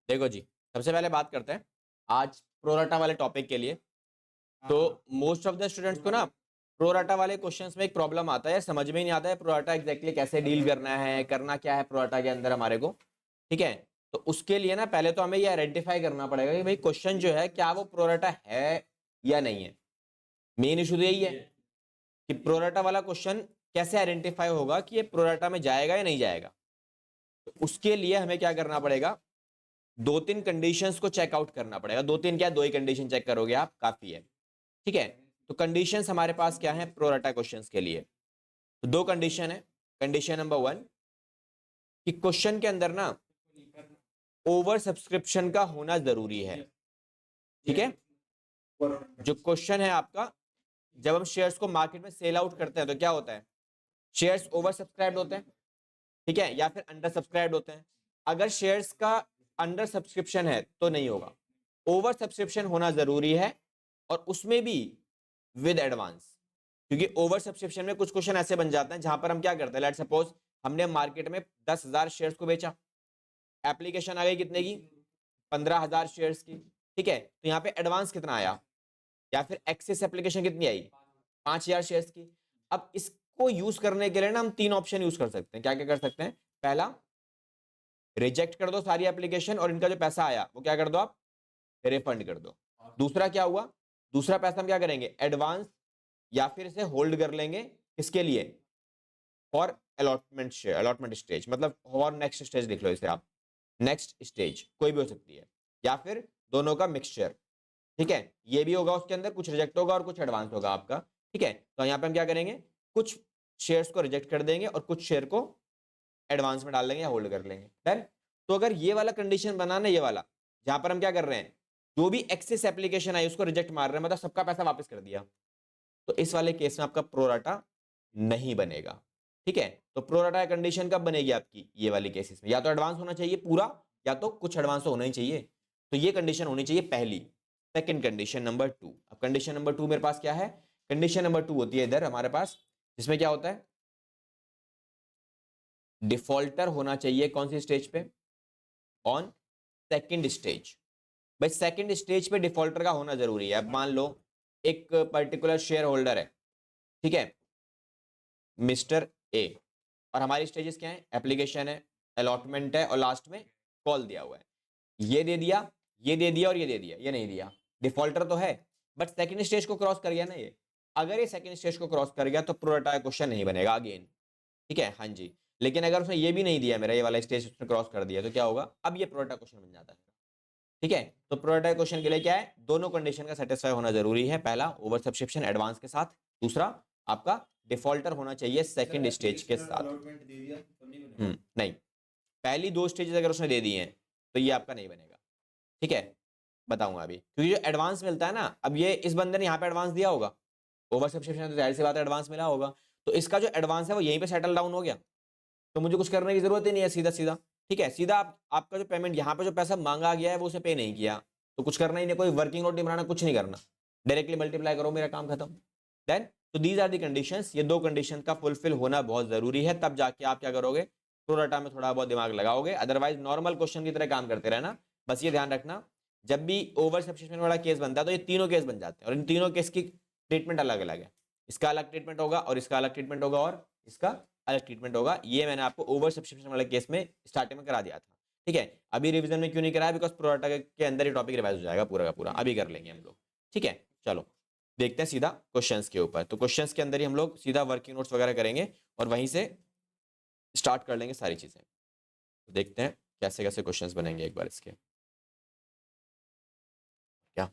देखो जी, सबसे पहले बात करते हैं आज प्रोराटा वाले टॉपिक के लिए। तो मोस्ट ऑफ द स्टूडेंट्स को ना प्रोराटा वाले क्वेश्चंस में एक प्रॉब्लम आता है, समझ में ही नहीं आता है प्रोराटा एग्जैक्टली कैसे डील करना है, करना क्या है प्रोराटा के अंदर हमारे को। ठीक है, तो उसके लिए ना पहले तो हमें ये आइडेंटिफाई करना पड़ेगा कि भाई क्वेश्चन जो है क्या वो प्रोराटा है या नहीं है। मेन इशू तो यही है कि प्रोराटा वाला क्वेश्चन कैसे आइडेंटिफाई होगा कि ये प्रोराटा में जाएगा या नहीं जाएगा। तो उसके लिए हमें क्या करना पड़ेगा, दो तीन कंडीशंस को चेकआउट करना पड़ेगा। दो तीन क्या, दो ही कंडीशन चेक करोगे आप, काफी है। ठीक है, तो कंडीशंस हमारे पास क्या है प्रोराटा क्वेश्चंस के लिए, तो दो कंडीशन है। कंडीशन नंबर 1 कि क्वेश्चन के अंदर ना ओवर सब्सक्रिप्शन का होना जरूरी है। ठीक है, जो क्वेश्चन है आपका, जब हम शेयर्स को मार्केट में सेल आउट करते हैं तो क्या होता है, शेयर्स ओवर सब्सक्राइब्ड होते हैं, ठीक है, या फिर अंडर सब्सक्राइब्ड होते हैं। अगर शेयर्स का अंडर सब्सक्रिप्शन है तो नहीं होगा, ओवर सब्सक्रिप्शन होना जरूरी है, और उसमें भी विद एडवांस। क्योंकि ओवर सब्सक्रिप्शन में कुछ क्वेश्चन ऐसे बन जाते हैं जहां पर हम क्या करते हैं, लेट सपोज हमने मार्केट में 10,000 शेयर्स को बेचा, एप्लीकेशन आ गई कितने की, 15,000 शेयर्स की। ठीक है, तो यहाँ पे एडवांस कितना आया, या फिर एक्सेस एप्लीकेशन कितनी आई, 5,000 शेयर्स की। अब इसको यूज करने के लिए ना हम तीन ऑप्शन यूज कर सकते हैं। क्या क्या कर सकते हैं, पहला रिजेक्ट कर दो सारी एप्लीकेशन और इनका जो पैसा आया वो क्या कर दो आप, रिफंड कर दो। दूसरा क्या हुआ, दूसरा पैसा हम क्या करेंगे, एडवांस, या फिर इसे होल्ड कर लेंगे, किसके लिए, for allotment share, allotment stage, मतलब फॉर नेक्स्ट स्टेज लिख लो इसे आप, नेक्स्ट स्टेज कोई भी हो सकती है, या फिर दोनों का मिक्सचर। ठीक है, ये भी होगा उसके अंदर, कुछ रिजेक्ट होगा और कुछ एडवांस होगा आपका। ठीक है, तो यहाँ पे हम क्या करेंगे, कुछ शेयर्स को रिजेक्ट कर देंगे और कुछ शेयर को एडवांस में डाल लेंगे या होल्ड कर लेंगे। डन। तो अगर ये वाला कंडीशन बनाना, ये वाला जहां पर हम क्या कर रहे हैं, जो भी एक्सेस एप्लीकेशन आई उसको रिजेक्ट मार रहे हैं, मतलब सबका पैसा वापस कर दिया, तो इस वाले केस में आपका प्रोराटा नहीं बनेगा। ठीक है, तो प्रोराटा कंडीशन कब बनेगी आपकी, ये वाली केसेस में, या तो एडवांस होना चाहिए पूरा, या तो कुछ एडवांस होना ही चाहिए। तो ये कंडीशन होनी चाहिए पहली। सेकंड कंडीशन नंबर 2, अब कंडीशन नंबर 2 मेरे पास क्या है, कंडीशन नंबर 2 होती है इधर हमारे पास, जिसमें क्या होता है, डिफॉल्टर होना चाहिए कौन सी स्टेज पे, ऑन सेकंड स्टेज। भाई सेकंड स्टेज पे डिफॉल्टर का होना जरूरी है। अब मान लो एक पर्टिकुलर शेयर होल्डर है, ठीक है, मिस्टर ए, और हमारी स्टेजेस क्या है, एप्लीकेशन है, अलॉटमेंट है, और लास्ट में कॉल दिया हुआ है। ये दे दिया, ये दे दिया और ये दे दिया, ये नहीं दिया, डिफॉल्टर तो है, बट सेकंड स्टेज को क्रॉस कर गया ना ये। अगर ये सेकंड स्टेज को क्रॉस कर गया तो प्रोराटा क्वेश्चन नहीं बनेगा अगेन। ठीक है, हाँ जी। लेकिन अगर उसने ये भी नहीं दिया, मेरा ये वाला स्टेज उसने क्रॉस कर दिया, तो क्या होगा, अब ये प्रोराटा क्वेश्चन बन जाता है। ठीक है, तो प्रोराटा क्वेश्चन के लिए क्या है, दोनों कंडीशन का सेटिस्फाई होना जरूरी है। पहला ओवर सब्सक्रिप्शन एडवांस के साथ, दूसरा आपका डिफॉल्टर होना चाहिए सेकंड स्टेज के साथ। नहीं, पहली दो स्टेजेस अगर उसने दे दी हैं तो ये आपका नहीं बनेगा। ठीक है, बताऊंगा अभी, क्योंकि जो एडवांस मिलता है ना, अब ये इस बंदे ने यहाँ पे एडवांस दिया होगा, ओवर सब्सक्रिप्शन तो जाहिर सी बात है एडवांस मिला होगा, तो इसका जो एडवांस है वो यहीं पे सेटल डाउन हो गया, तो मुझे कुछ करने की जरूरत ही नहीं है, सीधा सीधा। ठीक है, सीधा आपका जो पेमेंट यहाँ पे जो पैसा मांगा गया है वो उसे पे नहीं किया, तो कुछ करना ही नहीं, कोई वर्किंग नोट नहीं बनाना, कुछ नहीं करना, डायरेक्टली मल्टीप्लाई करो, मेरा काम खत्म। देन तो दीज आर दी कंडीशंस, ये दो कंडीशन का फुलफिल होना बहुत जरूरी है, तब जाके आप क्या करोगे, प्रोराटा में थोड़ा बहुत दिमाग लगाओगे, अदरवाइज नॉर्मल क्वेश्चन की तरह काम करते रहना। बस ये ध्यान रखना, जब भी ओवर सब्सक्रिप्शन वाला केस बनता है तो ये तीनों केस बन जाते हैं, और इन तीनों केस की ट्रीटमेंट अलग अलग है। इसका अलग ट्रीटमेंट होगा, और इसका अलग ट्रीटमेंट होगा, और इसका अलग ट्रीटमेंट होगा। ये मैंने आपको ओवर सब्सक्रिप्शन वाले केस में स्टार्टिंग में करा दिया था। ठीक है, अभी रिवीजन में क्यों नहीं कराया, बिकॉज प्रोराटा के अंदर ही टॉपिक रिवाइज हो जाएगा पूरा का पूरा, अभी कर लेंगे हम लोग। ठीक है, चलो देखते हैं सीधा क्वेश्चंस के ऊपर। तो क्वेश्चंस के अंदर ही हम लोग सीधा वर्किंग नोट्स वगैरह करेंगे और वहीं से स्टार्ट कर लेंगे सारी चीजें। तो देखते हैं कैसे कैसे क्वेश्चंस बनेंगे एक बार इसके। क्या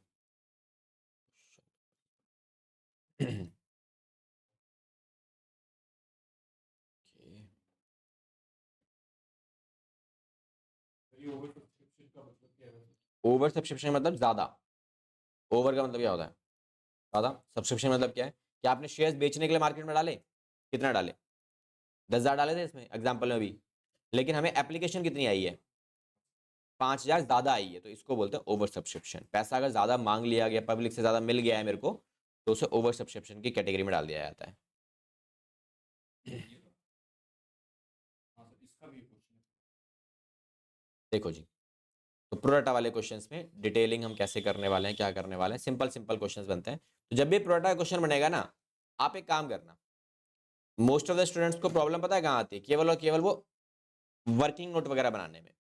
ओवर सब्सक्रिप्शन मतलब ज्यादा, ओवर का मतलब क्या होता है, ज्यादा, सब्सक्रिप्शन मतलब क्या है कि आपने शेयर्स बेचने के लिए मार्केट में डाले, कितना डाले, 10,000 डाले थे इसमें एग्जाम्पल में भी, लेकिन हमें एप्लीकेशन कितनी आई है, 5,000 ज्यादा आई है, तो इसको बोलते हैं ओवर सब्सक्रिप्शन। पैसा अगर ज्यादा मांग लिया गया, पब्लिक से ज्यादा मिल गया है मेरे को, तो उसे ओवर सब्सक्रिप्शन की कैटेगरी में डाल दिया जाता है। देखो जी, तो प्रोराटा वाले क्वेश्चंस में डिटेलिंग हम कैसे करने वाले हैं, क्या करने वाले हैं, सिंपल सिंपल क्वेश्चंस बनते हैं। तो जब भी प्रोराटा का क्वेश्चन बनेगा ना, आप एक काम करना, मोस्ट ऑफ द स्टूडेंट्स को प्रॉब्लम पता है कहाँ आती है, केवल और केवल वो वर्किंग नोट वगैरह बनाने में।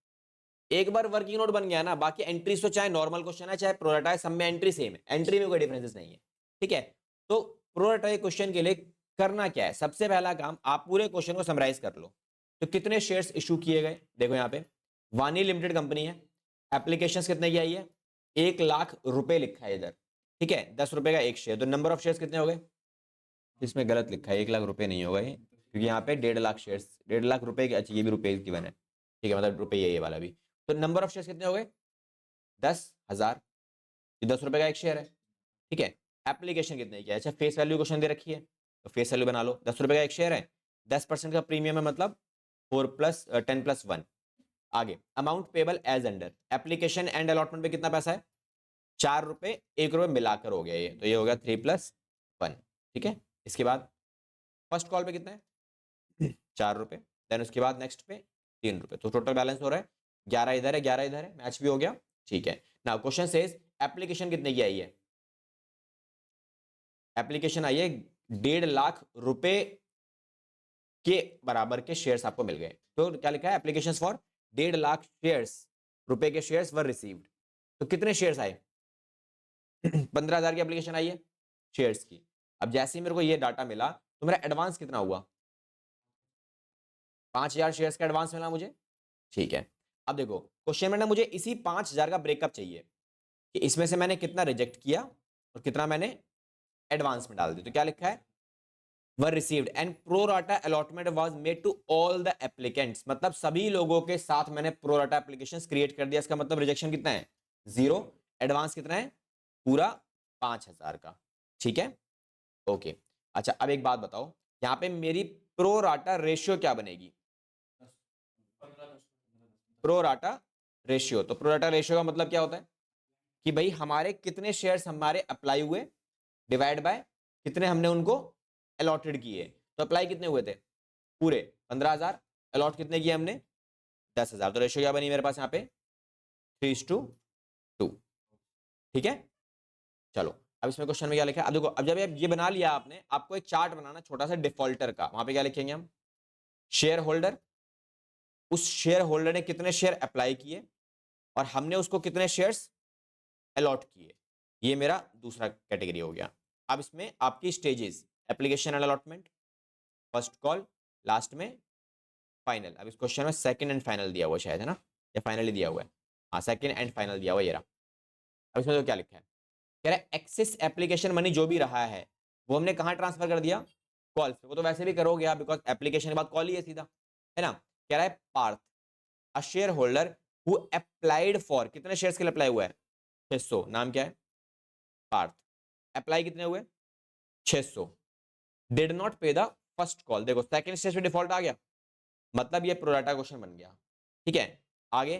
एक बार वर्किंग नोट बन गया ना, बाकी एंट्रीज तो चाहे नॉर्मल क्वेश्चन है चाहे प्रोराटा है, सब में एंट्री सेम है, एंट्री में कोई डिफरेंसेस नहीं है, ठीक है। तो प्रोराटा क्वेश्चन के लिए करना क्या है, सबसे पहला काम आप पूरे क्वेश्चन को समराइज कर लो। तो कितने शेयर्स इशू किए गए, देखो यहाँ पे वानी लिमिटेड कंपनी है, एप्लीकेशन कितने की आई है, 1,00,000 रुपए लिखा है इधर, ठीक है, 10 रुपए का एक शेयर, तो नंबर ऑफ शेयर्स कितने हो गए, इसमें गलत लिखा है, 1,00,000 रुपए नहीं होगा ये, क्योंकि यहाँ पे 1,50,000 शेयर्स, 1,50,000 रुपए के, अच्छा ये भी रुपए की बना है, ठीक है, मतलब रुपये ये वाला भी। तो नंबर ऑफ शेयर्स कितने हो गए, 10,000, ये 10 रुपए का एक शेयर है, ठीक है। एप्लीकेशन कितने की है, अच्छा फेस वैल्यू क्वेश्चन दे रखी है, तो फेस वैल्यू बना लो, 10 रुपए का एक शेयर है, 10% का प्रीमियम है, मतलब 10+1। आगे amount payable as under, application and allotment पे कितना पैसा है, 4 रुपए 1 रुपए मिलाकर हो गया ये, तो ये हो गया 3+1, ठीक है। इसके बाद फर्स्ट कॉल पे कितना है 4 रुपए, देन उसके बाद नेक्स्ट पे 3 रुपए, तो टोटल बैलेंस हो रहा है 11 इधर है 11 इधर है, मैच भी हो गया, ठीक है। नाउ क्वेश्चन सेज एप्लीकेशन कितने की आई है, एप्लीकेशन आई है 1,50,000 रुपए के बराबर के शेयर्स आपको मिल गए, तो क्या लिखा है, एप्लीकेशन फॉर 1,50,000 शेयर्स रुपए के शेयर्स वर रिसीव्ड, तो कितने शेयर्स आए 15,000 की एप्लीकेशन आई है शेयर्स की। अब जैसे ही मेरे को ये डाटा मिला तो मेरा एडवांस कितना हुआ, 5,000 शेयर्स का एडवांस मिला मुझे, ठीक है। अब देखो क्वेश्चन में ना मुझे इसी 5,000 का ब्रेकअप चाहिए कि इसमें से मैंने कितना रिजेक्ट किया और कितना मैंने एडवांस में डाल दिया, तो क्या लिखा है, were received and pro rata allotment was made to all the applicants, मतलब सभी लोगों के साथ मैंने प्रो राटा एप्लीकेशंस क्रिएट कर दिया, इसका मतलब रिजेक्शन कितना है 0, एडवांस कितना है पूरा 5,000 का, ठीक है, ओके। अच्छा अब एक बात बताओ, यहाँ पे मेरी प्रो राटा रेशियो क्या बनेगी, प्रो राटा रेशियो, तो प्रो राटा रेशियो का मतलब क्या होता है कि भाई हमारे कितने शेयर्स हमारे अप्लाई हुए डिवाइड बाय कितने हमने उनको अलॉटेड किए, तो अप्लाई कितने हुए थे पूरे 15,000, अलॉट कितने किए हमने 10,000, तो रेशियो क्या बनी मेरे पास यहाँ पे 3:2, ठीक है। चलो अब इसमें क्वेश्चन में क्या लिखा है, अब देखो, अब जब ये बना लिया आपने, आपको एक चार्ट बनाना छोटा सा डिफॉल्टर का, वहां पे क्या लिखेंगे हम, शेयर होल्डर, उस शेयर होल्डर ने कितने शेयर अप्लाई किए और हमने उसको कितने शेयर्स अलॉट किए, ये मेरा दूसरा कैटेगरी हो गया। अब इसमें आपकी stages, application and allotment, first call, last में फाइनल। अब इस क्वेश्चन में सेकंड एंड फाइनल दिया हुआ शायद है ना, या फाइनली दिया हुआ है, हाँ सेकंड एंड फाइनल दिया हुआ ये रहा। अब इसमें तो क्या लिखा है, कह रहा है एक्सिस एप्लीकेशन मनी जो भी रहा है वो हमने कहाँ ट्रांसफर कर दिया, कॉल पे, वो तो वैसे भी करोगे आप बिकॉज एप्लीकेशन के बाद कॉल ही है सीधा, है ना। कह रहा है Parth a shareholder who applied for, कितने शेयर्स के लिए अप्लाई हुआ है 600, नाम क्या है पार्थ, अप्लाई कितने हुए 600, डिड नॉट पे द फर्स्ट कॉल, देखो सेकंड स्टेज पे डिफॉल्ट आ गया, मतलब ये प्रोराटा क्वेश्चन बन गया, ठीक है। आगे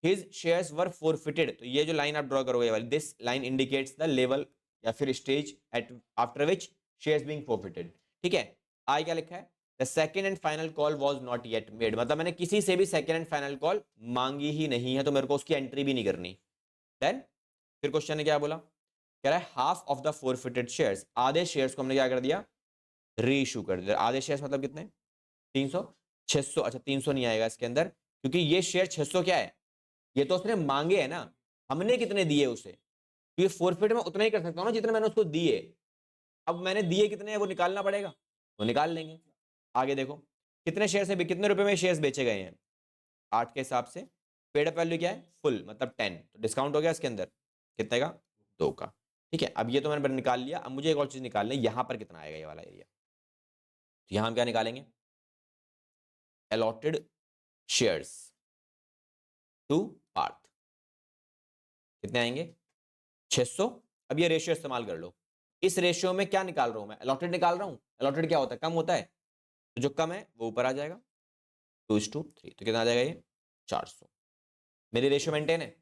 हिज शेयर्स वर फॉरफिटेड, तो ये जो लाइन आप ड्रॉ करोगे वाली, this line indicates the level या फिर stage at after which shares being forfeited, ठीक है। आगे क्या लिखा है, the second and final call was not yet made, मतलब मैंने किसी से भी सेकंड एंड फाइनल कॉल मांगी ही नहीं है, तो मेरे को उसकी एंट्री भी नहीं करनी। देन फिर क्वेश्चन ने क्या बोला, कह रहा है half of the forfeited shares, आधे शेयर्स को हमने क्या कर दिया री इशू कर दिया, आधे शेयर्स मतलब कितने 300, 600, अच्छा 300 नहीं आएगा इसके अंदर, क्योंकि ये शेयर 600 क्या है, ये तो उसने मांगे है ना, हमने कितने दिए उसे, तो ये फोरफिट में उतना ही कर सकता हूँ ना जितने मैंने उसको दिए, अब मैंने दिए कितने हैं वो निकालना पड़ेगा, तो निकाल लेंगे। आगे देखो कितने शेयर से कितने रुपए में शेयर्स बेचे गए हैं 8 के हिसाब से, पेड अप वैल्यू क्या है फुल मतलब 10, तो डिस्काउंट हो गया इसके अंदर कितने का 2 का, ठीक है। अब ये तो मैंने निकाल लिया, अब मुझे एक और चीज निकालनी है, यहाँ पर कितना आएगा ये वाला एरिया, तो यहाँ हम क्या निकालेंगे allotted shares to पार्थ, कितने आएंगे 600। अब ये रेशियो इस्तेमाल कर लो, इस रेशियो में क्या निकाल रहा हूं मैं अलॉटेड निकाल रहा हूं, अलॉटेड क्या होता है कम होता है, तो जो कम है वो ऊपर आ जाएगा 2:3, तो कितना आ जाएगा ये 400, मेरी रेशियो मेंटेन है।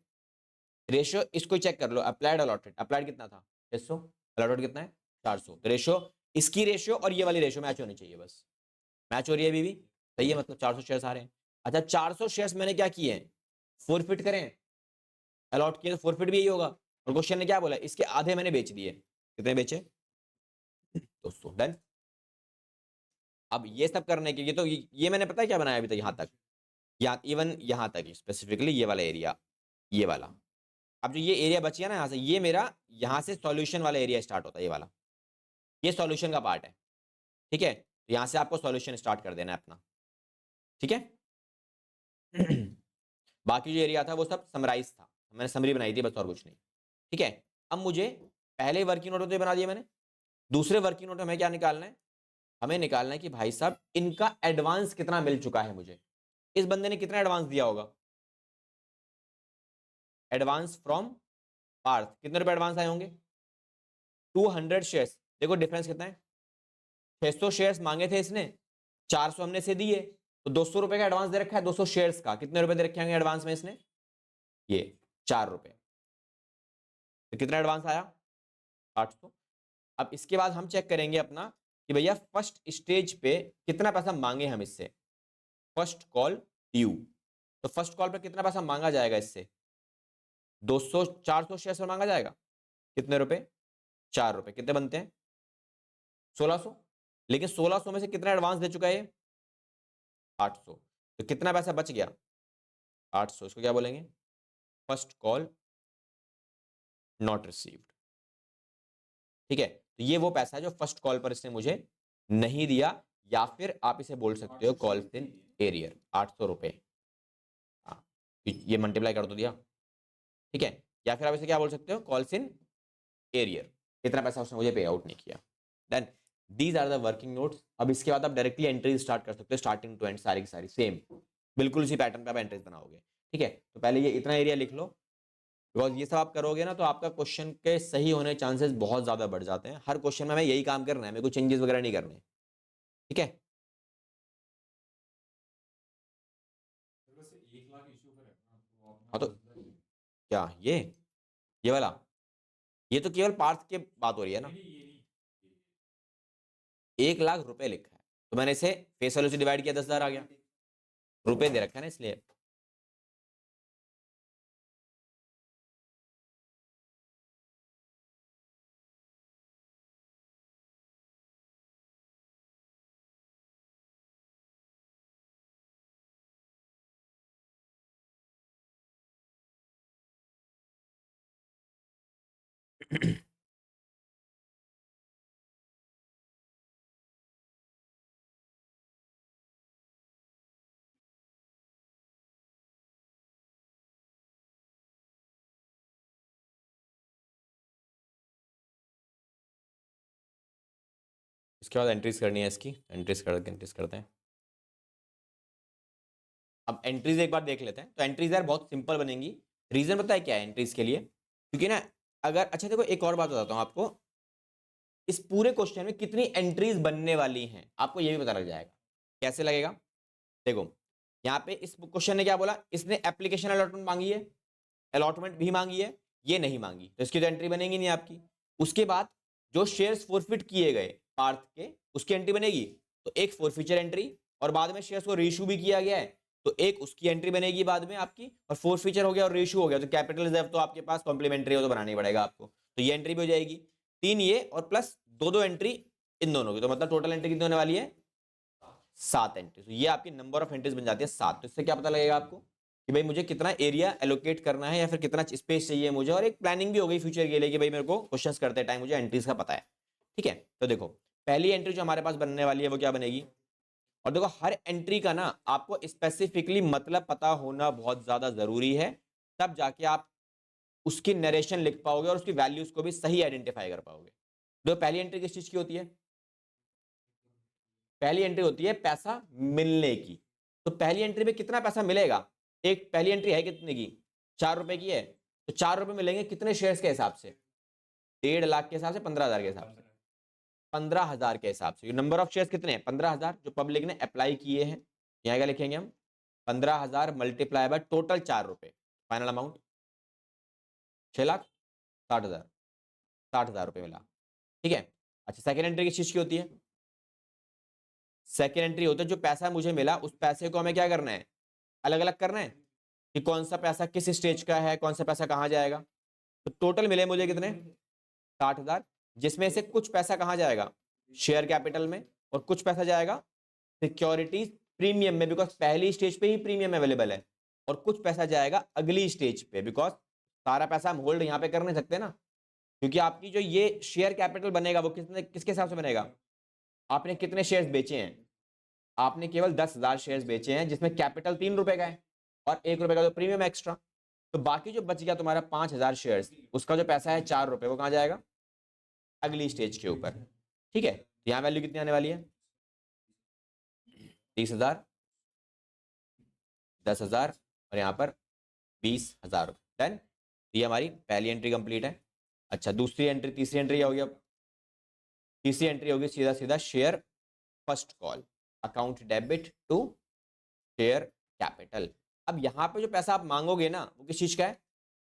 रेशियो इसको चेक कर लो, अप्लाइड अलॉटेड, अप्लाइड कितना था 600, अलॉटेड कितना है 400, तो रेशियो इसकी रेशियो और ये वाली रेशियो मैच होनी चाहिए, बस मैच हो रही है अभी भी सही है, मतलब 400 शेयर्स आ रहे हैं। अच्छा 400 शेयर्स मैंने क्या किए हैं 4 फीट करें, अलॉट किया तो 4 फीट भी यही होगा। और क्वेश्चन ने क्या बोला, इसके आधे मैंने बेच दिए, कितने बेचे 200, डन। अब ये सब करने के लिए तो ये मैंने पता है क्या बनाया अभी तक, यहाँ तक, या इवन यहाँ तक स्पेसिफिकली ये वाला एरिया, ये वाला। अब जो ये एरिया बच गया ना यहाँ से, ये मेरा यहाँ से सॉल्यूशन वाला एरिया स्टार्ट होता है, ये वाला, ये सॉल्यूशन का पार्ट है, ठीक है। तो यहाँ से आपको सॉल्यूशन स्टार्ट कर देना है अपना, ठीक है। बाकी जो एरिया था वो सब समराइज था, मैंने समरी बनाई थी बस, और कुछ नहीं, ठीक है। अब मुझे पहले वर्किंग नोट तो ये बना दिया मैंने, दूसरे वर्किंग नोट में हमें क्या निकालना है, हमें निकालना है कि भाई साहब इनका एडवांस कितना मिल चुका है मुझे, इस बंदे ने कितना एडवांस दिया होगा, एडवांस फ्रॉम पार्थ, कितने रुपए एडवांस आए होंगे, 200 शेयर्स। देखो डिफरेंस कितना है, 600 शेयर्स मांगे थे इसने, 400 हमने से दिए, तो 200 रुपए का एडवांस दे रखा है 200 शेयर्स का, कितने रुपए दे रखे होंगे एडवांस में इसने, ये 4 रुपए, तो कितना एडवांस आया 800। अब इसके बाद हम चेक करेंगे अपना कि भैया फर्स्ट स्टेज पे कितना पैसा मांगे हम इससे, फर्स्ट कॉल ड्यू, तो फर्स्ट कॉल पे कितना पैसा मांगा जाएगा इससे, 200 400 शेयर पर मांगा जाएगा, कितने रुपए 4 रुपए, कितने बनते हैं 1600, लेकिन 1600 में से कितना एडवांस दे चुका है 800, तो कितना पैसा बच गया 800, इसको क्या बोलेंगे, फर्स्ट कॉल नॉट रिसीव्ड, ठीक है। तो ये वो पैसा है जो फर्स्ट कॉल पर इसने मुझे नहीं दिया, या फिर आप इसे बोल सकते हो कॉल्स इन एरियर, 800 रुपए, ये मल्टीप्लाई कर दो दिया, ठीक है। या फिर आप इसे क्या बोल सकते हो, कॉल्स इन एरियर, इतना पैसा उसने मुझे पे आउट नहीं किया, then these are the working notes. अब इसके बाद आप डायरेक्टली एंट्रीज स्टार्ट कर सकते हो, स्टार्टिंग टू एंड सारी की सारी सेम, बिल्कुल उसी पैटर्न पे आप एंट्रीज बनाओगे, ठीक है। तो पहले ये इतना एरिया लिख लो, बिकॉज ये सब आप करोगे ना तो आपका क्वेश्चन के सही होने के चांसेस बहुत ज्यादा बढ़ जाते हैं। हर क्वेश्चन में हमें यही काम करना है, मेरे को चेंजेस वगैरह नहीं करने, ठीक है। हाँ तो क्या ये वाला, ये तो केवल पार्थ के बात हो रही है ना, 1 लाख रुपए लिखा है, तो मैंने इसे फेस वैल्यू से डिवाइड किया 10,000 आ गया, रुपए दे रखा है ना इसलिए। इसके बाद एंट्रीज करनी है, इसकी एंट्रीज करते हैं। अब एंट्रीज एक बार देख लेते हैं, तो एंट्रीज यार बहुत सिंपल बनेंगी, रीजन पता है क्या है एंट्रीज के लिए, क्योंकि ना अगर, अच्छा देखो एक और बात बताता हूँ आपको, इस पूरे क्वेश्चन में कितनी एंट्रीज बनने वाली हैं आपको ये भी पता लग जाएगा। कैसे लगेगा, देखो यहाँ पे इस क्वेश्चन ने क्या बोला, इसने एप्लीकेशन अलॉटमेंट मांगी है, अलॉटमेंट भी मांगी है, ये नहीं मांगी, तो इसकी तो एंट्री बनेगी नहीं आपकी। उसके बाद जो शेयर्स फोरफिट किए गए पार्थ के, उसकी एंट्री बनेगी, तो एक फोरफीचर एंट्री, और बाद में शेयर्स को रीइश्यू भी किया गया है तो एक उसकी एंट्री बनेगी बाद में आपकी, और फोरफीचर हो गया और रीइश्यू हो गया तो कैपिटल रिजर्व तो आपके पास कॉम्प्लीमेंट्री हो तो बनानी पड़ेगा आपको, तो ये एंट्री भी हो जाएगी, 3 ये और प्लस 2 एंट्री इन दोनों की, तो मतलब टोटल एंट्री कितनी होने वाली है 7 एंट्री, तो ये आपकी नंबर ऑफ एंट्रीज बन जाती है 7। तो इससे क्या पता लगेगा आपको कि भाई मुझे कितना एरिया एलोकेट करना है या फिर कितना स्पेस चाहिए मुझे, और एक प्लानिंग भी हो गई फ्यूचर के लिए कि भाई मेरे को क्वेश्चंस करते टाइम मुझे एंट्रीज का पता है, ठीक है। तो देखो पहली एंट्री जो हमारे पास बनने वाली है वो क्या बनेगी, और देखो हर एंट्री का ना आपको स्पेसिफिकली मतलब पता होना बहुत ज्यादा जरूरी है, तब जाके आप उसकी नरेशन लिख पाओगे और उसकी वैल्यूज को भी सही आइडेंटिफाई कर पाओगे। तो पहली एंट्री किस चीज की होती है, पहली एंट्री होती है पैसा मिलने की, तो पहली एंट्री में कितना पैसा मिलेगा, एक पहली एंट्री है कितने की 4 रुपए की है, तो 4 रुपए मिलेंगे कितने शेयर्स के हिसाब से, 1.5 लाख के हिसाब से, 15,000 के हिसाब से, 15,000 के हिसाब से। नंबर ऑफ शेयर्स कितने हैं 15,000 जो पब्लिक ने अप्लाई किए हैं, यहाँ क्या लिखेंगे हम 15,000 मल्टीप्लाई बाय टोटल 4 रुपए, फाइनल अमाउंट 6,60,000, 60,000 रुपए मिला, ठीक है। अच्छा सेकेंड एंट्री किस चीज की होती है, सेकेंड एंट्री होता है जो पैसा मुझे मिला उस पैसे को हमें क्या करना है अलग अलग करना है, कि कौन सा पैसा किस स्टेज का है, कौन सा पैसा कहाँ जाएगा। तो टोटल मिले मुझे कितने, 60,000, जिसमें से कुछ पैसा कहाँ जाएगा, शेयर कैपिटल में, और कुछ पैसा जाएगा सिक्योरिटीज प्रीमियम में, बिकॉज पहली स्टेज पे ही प्रीमियम अवेलेबल है, और कुछ पैसा जाएगा अगली स्टेज पे, बिकॉज सारा पैसा हम होल्ड यहाँ पे कर नहीं सकते ना, क्योंकि आपकी जो ये शेयर कैपिटल बनेगा वो किसके हिसाब से बनेगा, आपने कितने शेयर्स बेचे हैं, आपने केवल 10,000 शेयर्स बेचे हैं, जिसमें कैपिटल 3 रुपए का है और 1 रुपए का तो प्रीमियम एक्स्ट्रा, तो बाकी जो बच गया तुम्हारा 5,000 शेयर्स, उसका जो पैसा है 4 रुपए, वो कहाँ जाएगा, अगली स्टेज के ऊपर। ठीक है, यहाँ वैल्यू कितनी आने वाली है, 30,000, 10,000 और यहाँ पर 20,000 रुपये। डन, ये हमारी पहली एंट्री कंप्लीट है। अच्छा, दूसरी एंट्री, तीसरी एंट्री होगी, अब तीसरी एंट्री होगी सीधा सीधा share first call, account debit to share capital. अब यहाँ पे जो पैसा आप मांगोगे ना, वो किस चीज का है,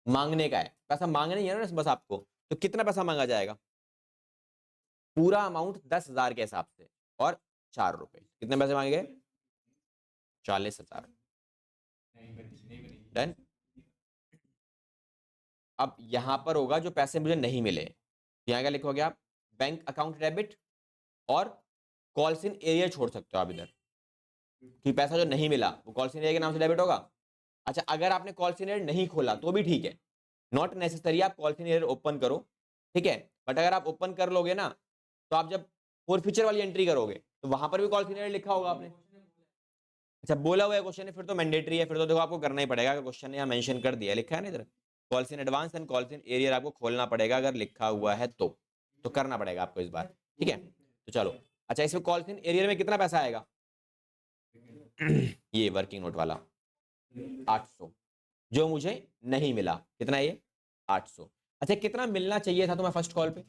मांगने का है, पैसा मांगने नहीं है ना बस आपको, तो कितना पैसा मांगा जाएगा, पूरा अमाउंट 10,000 के हिसाब से और 4 रुपए, कितने पैसे मांगे गए, 40,000। डन। अब यहां पर होगा जो पैसे मुझे नहीं मिले, यहाँ क्या लिखोगे आप, बैंक अकाउंट डेबिट, और कॉल्स इन एरिया छोड़ सकते हो आप इधर, कि पैसा जो नहीं मिला वो कॉल्स इन एरिया के नाम से डेबिट होगा। अच्छा, अगर आपने कॉल्स इन एरिया नहीं खोला तो भी ठीक है, नॉट नेसेसरी आप कॉल्स इन एरिया ओपन करो, ठीक है, बट अगर आप ओपन कर लोगे ना, तो आप जब फोर फीचर वाली एंट्री करोगे तो वहां पर भी कॉल्स इन एरिया लिखा होगा आपने। अच्छा, बोला हुआ है क्वेश्चन है, फिर तो मैंडेटरी है, फिर तो देखो आपको करना ही पड़ेगा, क्वेश्चन ने यहाँ मेंशन कर दिया, लिखा है ना इधर, calls in advance and calls in arrear आपको खोलना पड़ेगा, अगर लिखा हुआ है तो करना पड़ेगा आपको इस बार। ठीक है, तो चलो। अच्छा, इसमें कॉल्स इन एरियर में कितना पैसा आएगा, ये वर्किंग नोट वाला 800, जो मुझे नहीं मिला, कितना है ये, 800। अच्छा, कितना मिलना चाहिए था तुम्हें फर्स्ट कॉल पे,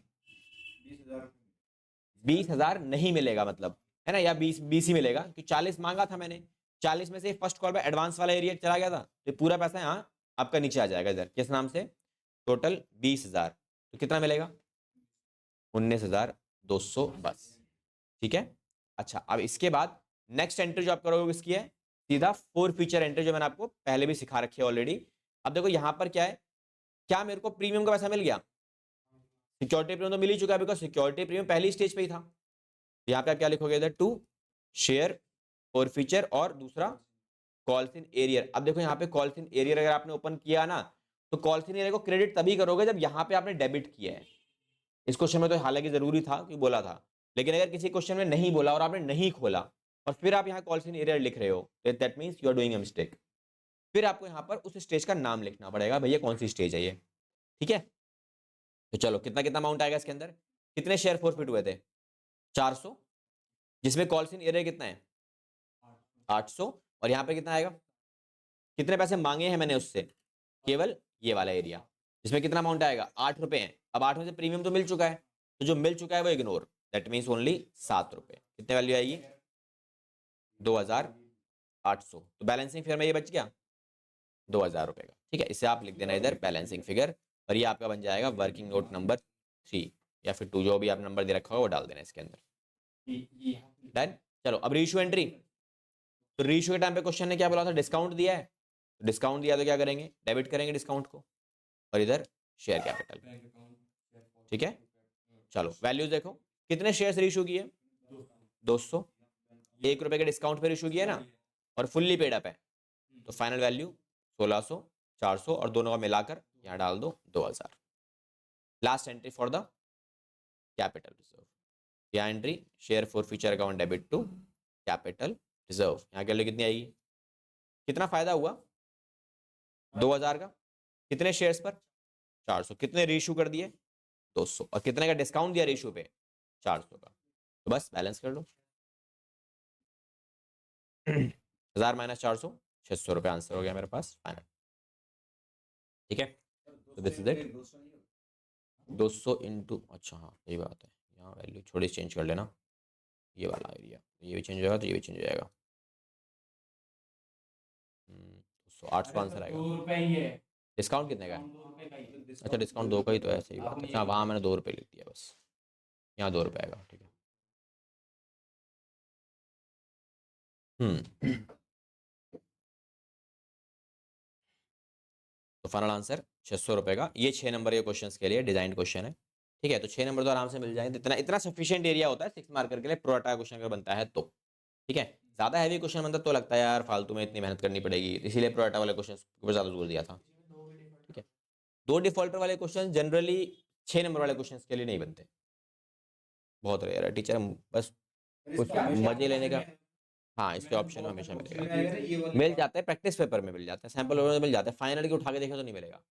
20,000 नहीं मिलेगा मतलब, है ना, या 20 ही मिलेगा, कि 40 मांगा था मैंने, 40 में से फर्स्ट कॉल पे एडवांस वाला एरिया चला गया था, तो पूरा पैसा यहाँ आपका नीचे आ जाएगा इधर, किस नाम से, टोटल 20,000, तो कितना मिलेगा, 19,200 बस। ठीक है। अच्छा, अब इसके बाद नेक्स्ट एंट्री जो आप करोगे इसकी है सीधा फोर फीचर एंट्री, जो मैंने आपको पहले भी सिखा रखी है ऑलरेडी। अब देखो यहाँ पर क्या है, क्या मेरे को प्रीमियम का पैसा मिल गया, सिक्योरिटी प्रीमियम तो मिल ही चुका है, बिकॉज सिक्योरिटी प्रीमियम पहली स्टेज पे ही था। यहाँ पे आप क्या लिखोगे इधर, टू शेयर फोर फीचर, और दूसरा कॉल्स इन एरियर। अब देखो यहाँ पे कॉल्स इन एरियर अगर आपने ओपन किया ना, तो कॉल्स इन एरियर को क्रेडिट तभी करोगे जब यहाँ पे आपने डेबिट किया है। इस क्वेश्चन में तो हालांकि जरूरी था कि बोला था, लेकिन अगर किसी क्वेश्चन में नहीं बोला और आपने नहीं खोला और फिर आप यहाँ कॉल्स इन एरियर लिख रहे हो, तो that means you are doing a mistake. फिर आपको यहाँ पर उस स्टेज का नाम लिखना पड़ेगा, भैया कौन सी स्टेज है ये। ठीक है, तो चलो कितना कितना अमाउंट आएगा इसके अंदर, कितने शेयर फोरफिट हुए थे, 400, जिसमें कॉल्स इन एरियर कितना है, 800, और यहाँ पे कितना आएगा, कितने पैसे मांगे हैं मैंने उससे, केवल ये वाला एरिया, जिसमें कितना अमाउंट आएगा, 8 रुपए हैं। अब 8 में से प्रीमियम तो मिल चुका है, तो जो मिल चुका है वो इग्नोर, दैट मीन्स ओनली 7 रुपए। कितने वैल्यू आएगी, 2,800, तो बैलेंसिंग फिगर में ये बच गया 2,000 रुपए का। ठीक है, इसे आप लिख देना इधर बैलेंसिंग फिगर, और ये आपका बन जाएगा वर्किंग नोट नंबर 3 या फिर 2, जो भी आप नंबर दे रखा होगा वो डाल देना इसके अंदर। डन। चलो, अब रीशू एंट्री। तो रीशू के टाइम पे क्वेश्चन ने क्या बोला था, डिस्काउंट दिया है, तो डिस्काउंट दिया तो क्या करेंगे, डेबिट करेंगे डिस्काउंट को, और इधर शेयर कैपिटल। ठीक है, चलो वैल्यूज देखो, कितने शेयर्स रीशू किए, 200, 1 रुपए के डिस्काउंट पे इशू किया ना, और फुल्ली पेड अप है, तो फाइनल वैल्यू 1600, 400 और दोनों का मिलाकर यहाँ डाल दो 2,000। Last entry for the capital reserve, यहाँ entry share forfeiture account debit to capital reserve, यहाँ वैल्यू कितनी आएगी, कितना फायदा हुआ, 2,000 का, कितने शेयर्स पर, 400, कितने रीशू कर दिए, 200, और कितने का डिस्काउंट दिया रीशू पे, 400 का, तो बस बैलेंस कर लो। 1,000 माइनस 400, 600 रुपये आंसर हो गया मेरे पास फाइनल। ठीक है, तो दिस इज इट, 200 इंटू, अच्छा हाँ यही बात है, यहाँ वैल्यू थोड़ी चेंज कर लेना, ये वाला एरिया, ये भी चेंज हो जाएगा तो ये भी चेंज हो जाएगा। 800 आंसर आएगा। डिस्काउंट कितने का है, अच्छा डिस्काउंट 2 का ही तो है, सही बात है, अच्छा वहाँ मैंने 2 रुपये लिख दिया बस, यहाँ 2 रुपये आएगा। ठीक है, तो फाइनल आंसर 600 रुपये का। ये 6 नंबर के क्वेश्चन के लिए डिजाइन क्वेश्चन है, ठीक है। तो 6 नंबर तो आराम से मिल जाएंगे, इतना इतना सफिशिएंट एरिया होता है 6 मार्कर के लिए प्रोरटा क्वेश्चन अगर बनता है तो, ठीक है। ज़्यादा हैवी क्वेश्चन बनता तो लगता है यार फालतू में इतनी मेहनत करनी पड़ेगी, इसीलिए प्रोरटा वाले क्वेश्चन पर ज़्यादा जोर दिया था, ठीक है। 2 डिफॉल्टर वाले क्वेश्चन जनरली 6 नंबर वाले क्वेश्चन के लिए नहीं बनते, बहुत रेयर है। टीचर बस कुछ मजे लेने का, हाँ इसके ऑप्शन हमेशा मिलेगा, मिल जाते हैं प्रैक्टिस पेपर में मिल जाते हैं, सैंपल पेपर में मिल जाते हैं, फाइनल के उठा के देखे तो नहीं मिलेगा।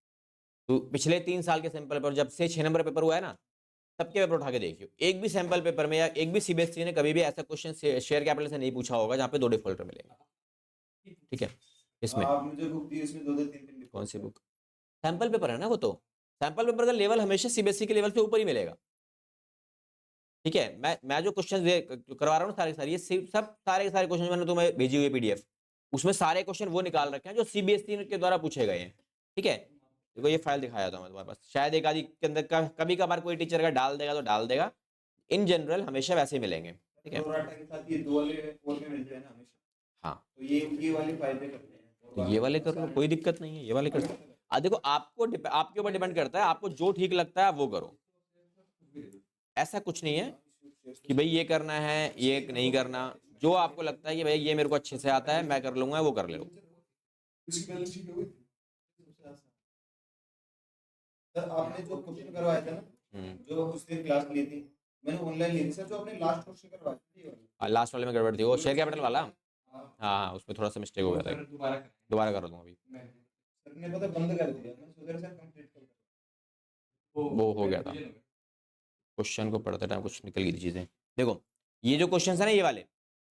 तो पिछले 3 साल के सैंपल पेपर जब से 6 नंबर पेपर हुआ है ना, सबके पेपर उठा के देखियो, एक भी सैंपल पेपर में या एक भी सीबीएसई ने कभी भी ऐसा क्वेश्चन शेयर कैपिटल से नहीं पूछा होगा जहाँ पे 2 डिफॉल्टर मिलेंगे, ठीक है। इसमें आप मुझे बुक दी, उसमें 2-2 3-3 कौन सी बुक? सैंपल पेपर है ना वो, तो सैंपल पेपर का लेवल हमेशा सीबीएसई के लेवल से ऊपर ही मिलेगा, ठीक है। मैं जो क्वेश्चन करवा रहा हूँ सारे सारे, ये सब सारे के सारे क्वेश्चन मैंने तुम्हें भेजी हुई पीडीएफ, उसमें सारे क्वेश्चन वो निकाल रखे हैं जो सीबीएसई के द्वारा पूछे गए हैं, ठीक है। देखो ये फाइल दिखाया था मैं तुम्हारे पास, शायद एक आदि के अंदर कभी कभार कोई टीचर का डाल देगा तो डाल देगा, इन जनरल हमेशा वैसे ही मिलेंगे, ठीक है। प्रोराटा के साथ ये 2 वाले और में मिलते हैं ना हमेशा, हाँ तो ये वाले फायदे करते हैं, तो ये वाले कर लो, कोई दिक्कत नहीं है, ये वाले कर लो। देखो आपके ऊपर डिपेंड करता है, आपको जो ठीक लगता है वो करो, ऐसा कुछ नहीं है कि भाई ये करना है ये नहीं करना, जो आपको लगता है कि भाई ये मेरे को अच्छे से आता है मैं कर लूंगा वो कर ले लो। सर आपने जो क्वेश्चन करवाया था ना, जो उस दिन क्लास ली थी, मैंने ऑनलाइन ली थी सर, जो आपने लास्ट क्वेश्चन करवाया था लास्ट वाले में गड़बड़ थी, वो शेयर कैपिटल वाला, हाँ हाँ उसमें थोड़ा सा मिस्टेक हो गया था, दोबारा कर दूंगा अभी, सर ने पता बंद कर दिया, मैं सोच रहा सर कंप्लीट कर वो हो गया था, क्वेश्चन को पढ़ते टाइम कुछ निकल गई थी चीजें। देखो ये जो क्वेश्चन है ना,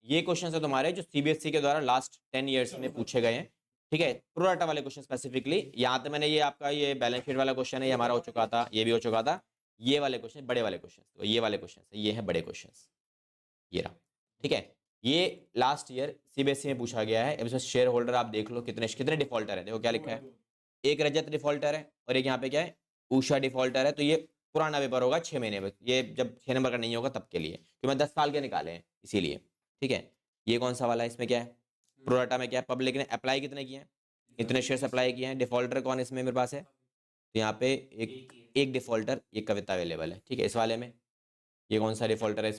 ये क्वेश्चन है तुम्हारे जो सीबीएसई के द्वारा लास्ट 10 ईयर्स में पूछे गए हैं, ठीक है। प्रोराटा वाले क्वेश्चन स्पेसिफिकली, यहाँ पे मैंने ये आपका ये बैलेंस शीट वाला क्वेश्चन है, ये हमारा हो चुका था, ये भी हो चुका था, ये वाले क्वेश्चन बड़े वाले क्वेश्चन, तो ये वाले क्वेश्चन ये है बड़े क्वेश्चन, ये रहा, ठीक है। ये लास्ट ईयर सीबीएसई में पूछा गया है। अब इसमें शेयर होल्डर आप देख लो कितने कितने डिफॉल्टर है, देखो क्या लिखा है, एक रजत डिफॉल्टर है और एक यहाँ पे क्या है उषा डिफॉल्टर है, तो ये पुराना पेपर होगा 6 महीने में, ये जब 6 नंबर का नहीं होगा तब के लिए, क्योंकि मैं 10 साल के निकाले हैं इसीलिए, ठीक है। ये कौन सा वाला है, इसमें क्या है प्रोराटा में क्या है, पब्लिक ने अप्लाई कितने किए हैं, इतने शेयर्स अप्लाई किए हैं, डिफॉल्टर कौन इसमें मेरे पास है, तो यहाँ पे एक डिफॉल्टर ये कविता अवेलेबल है, ठीक है। इस वाले में ये कौन सा डिफॉल्टर है,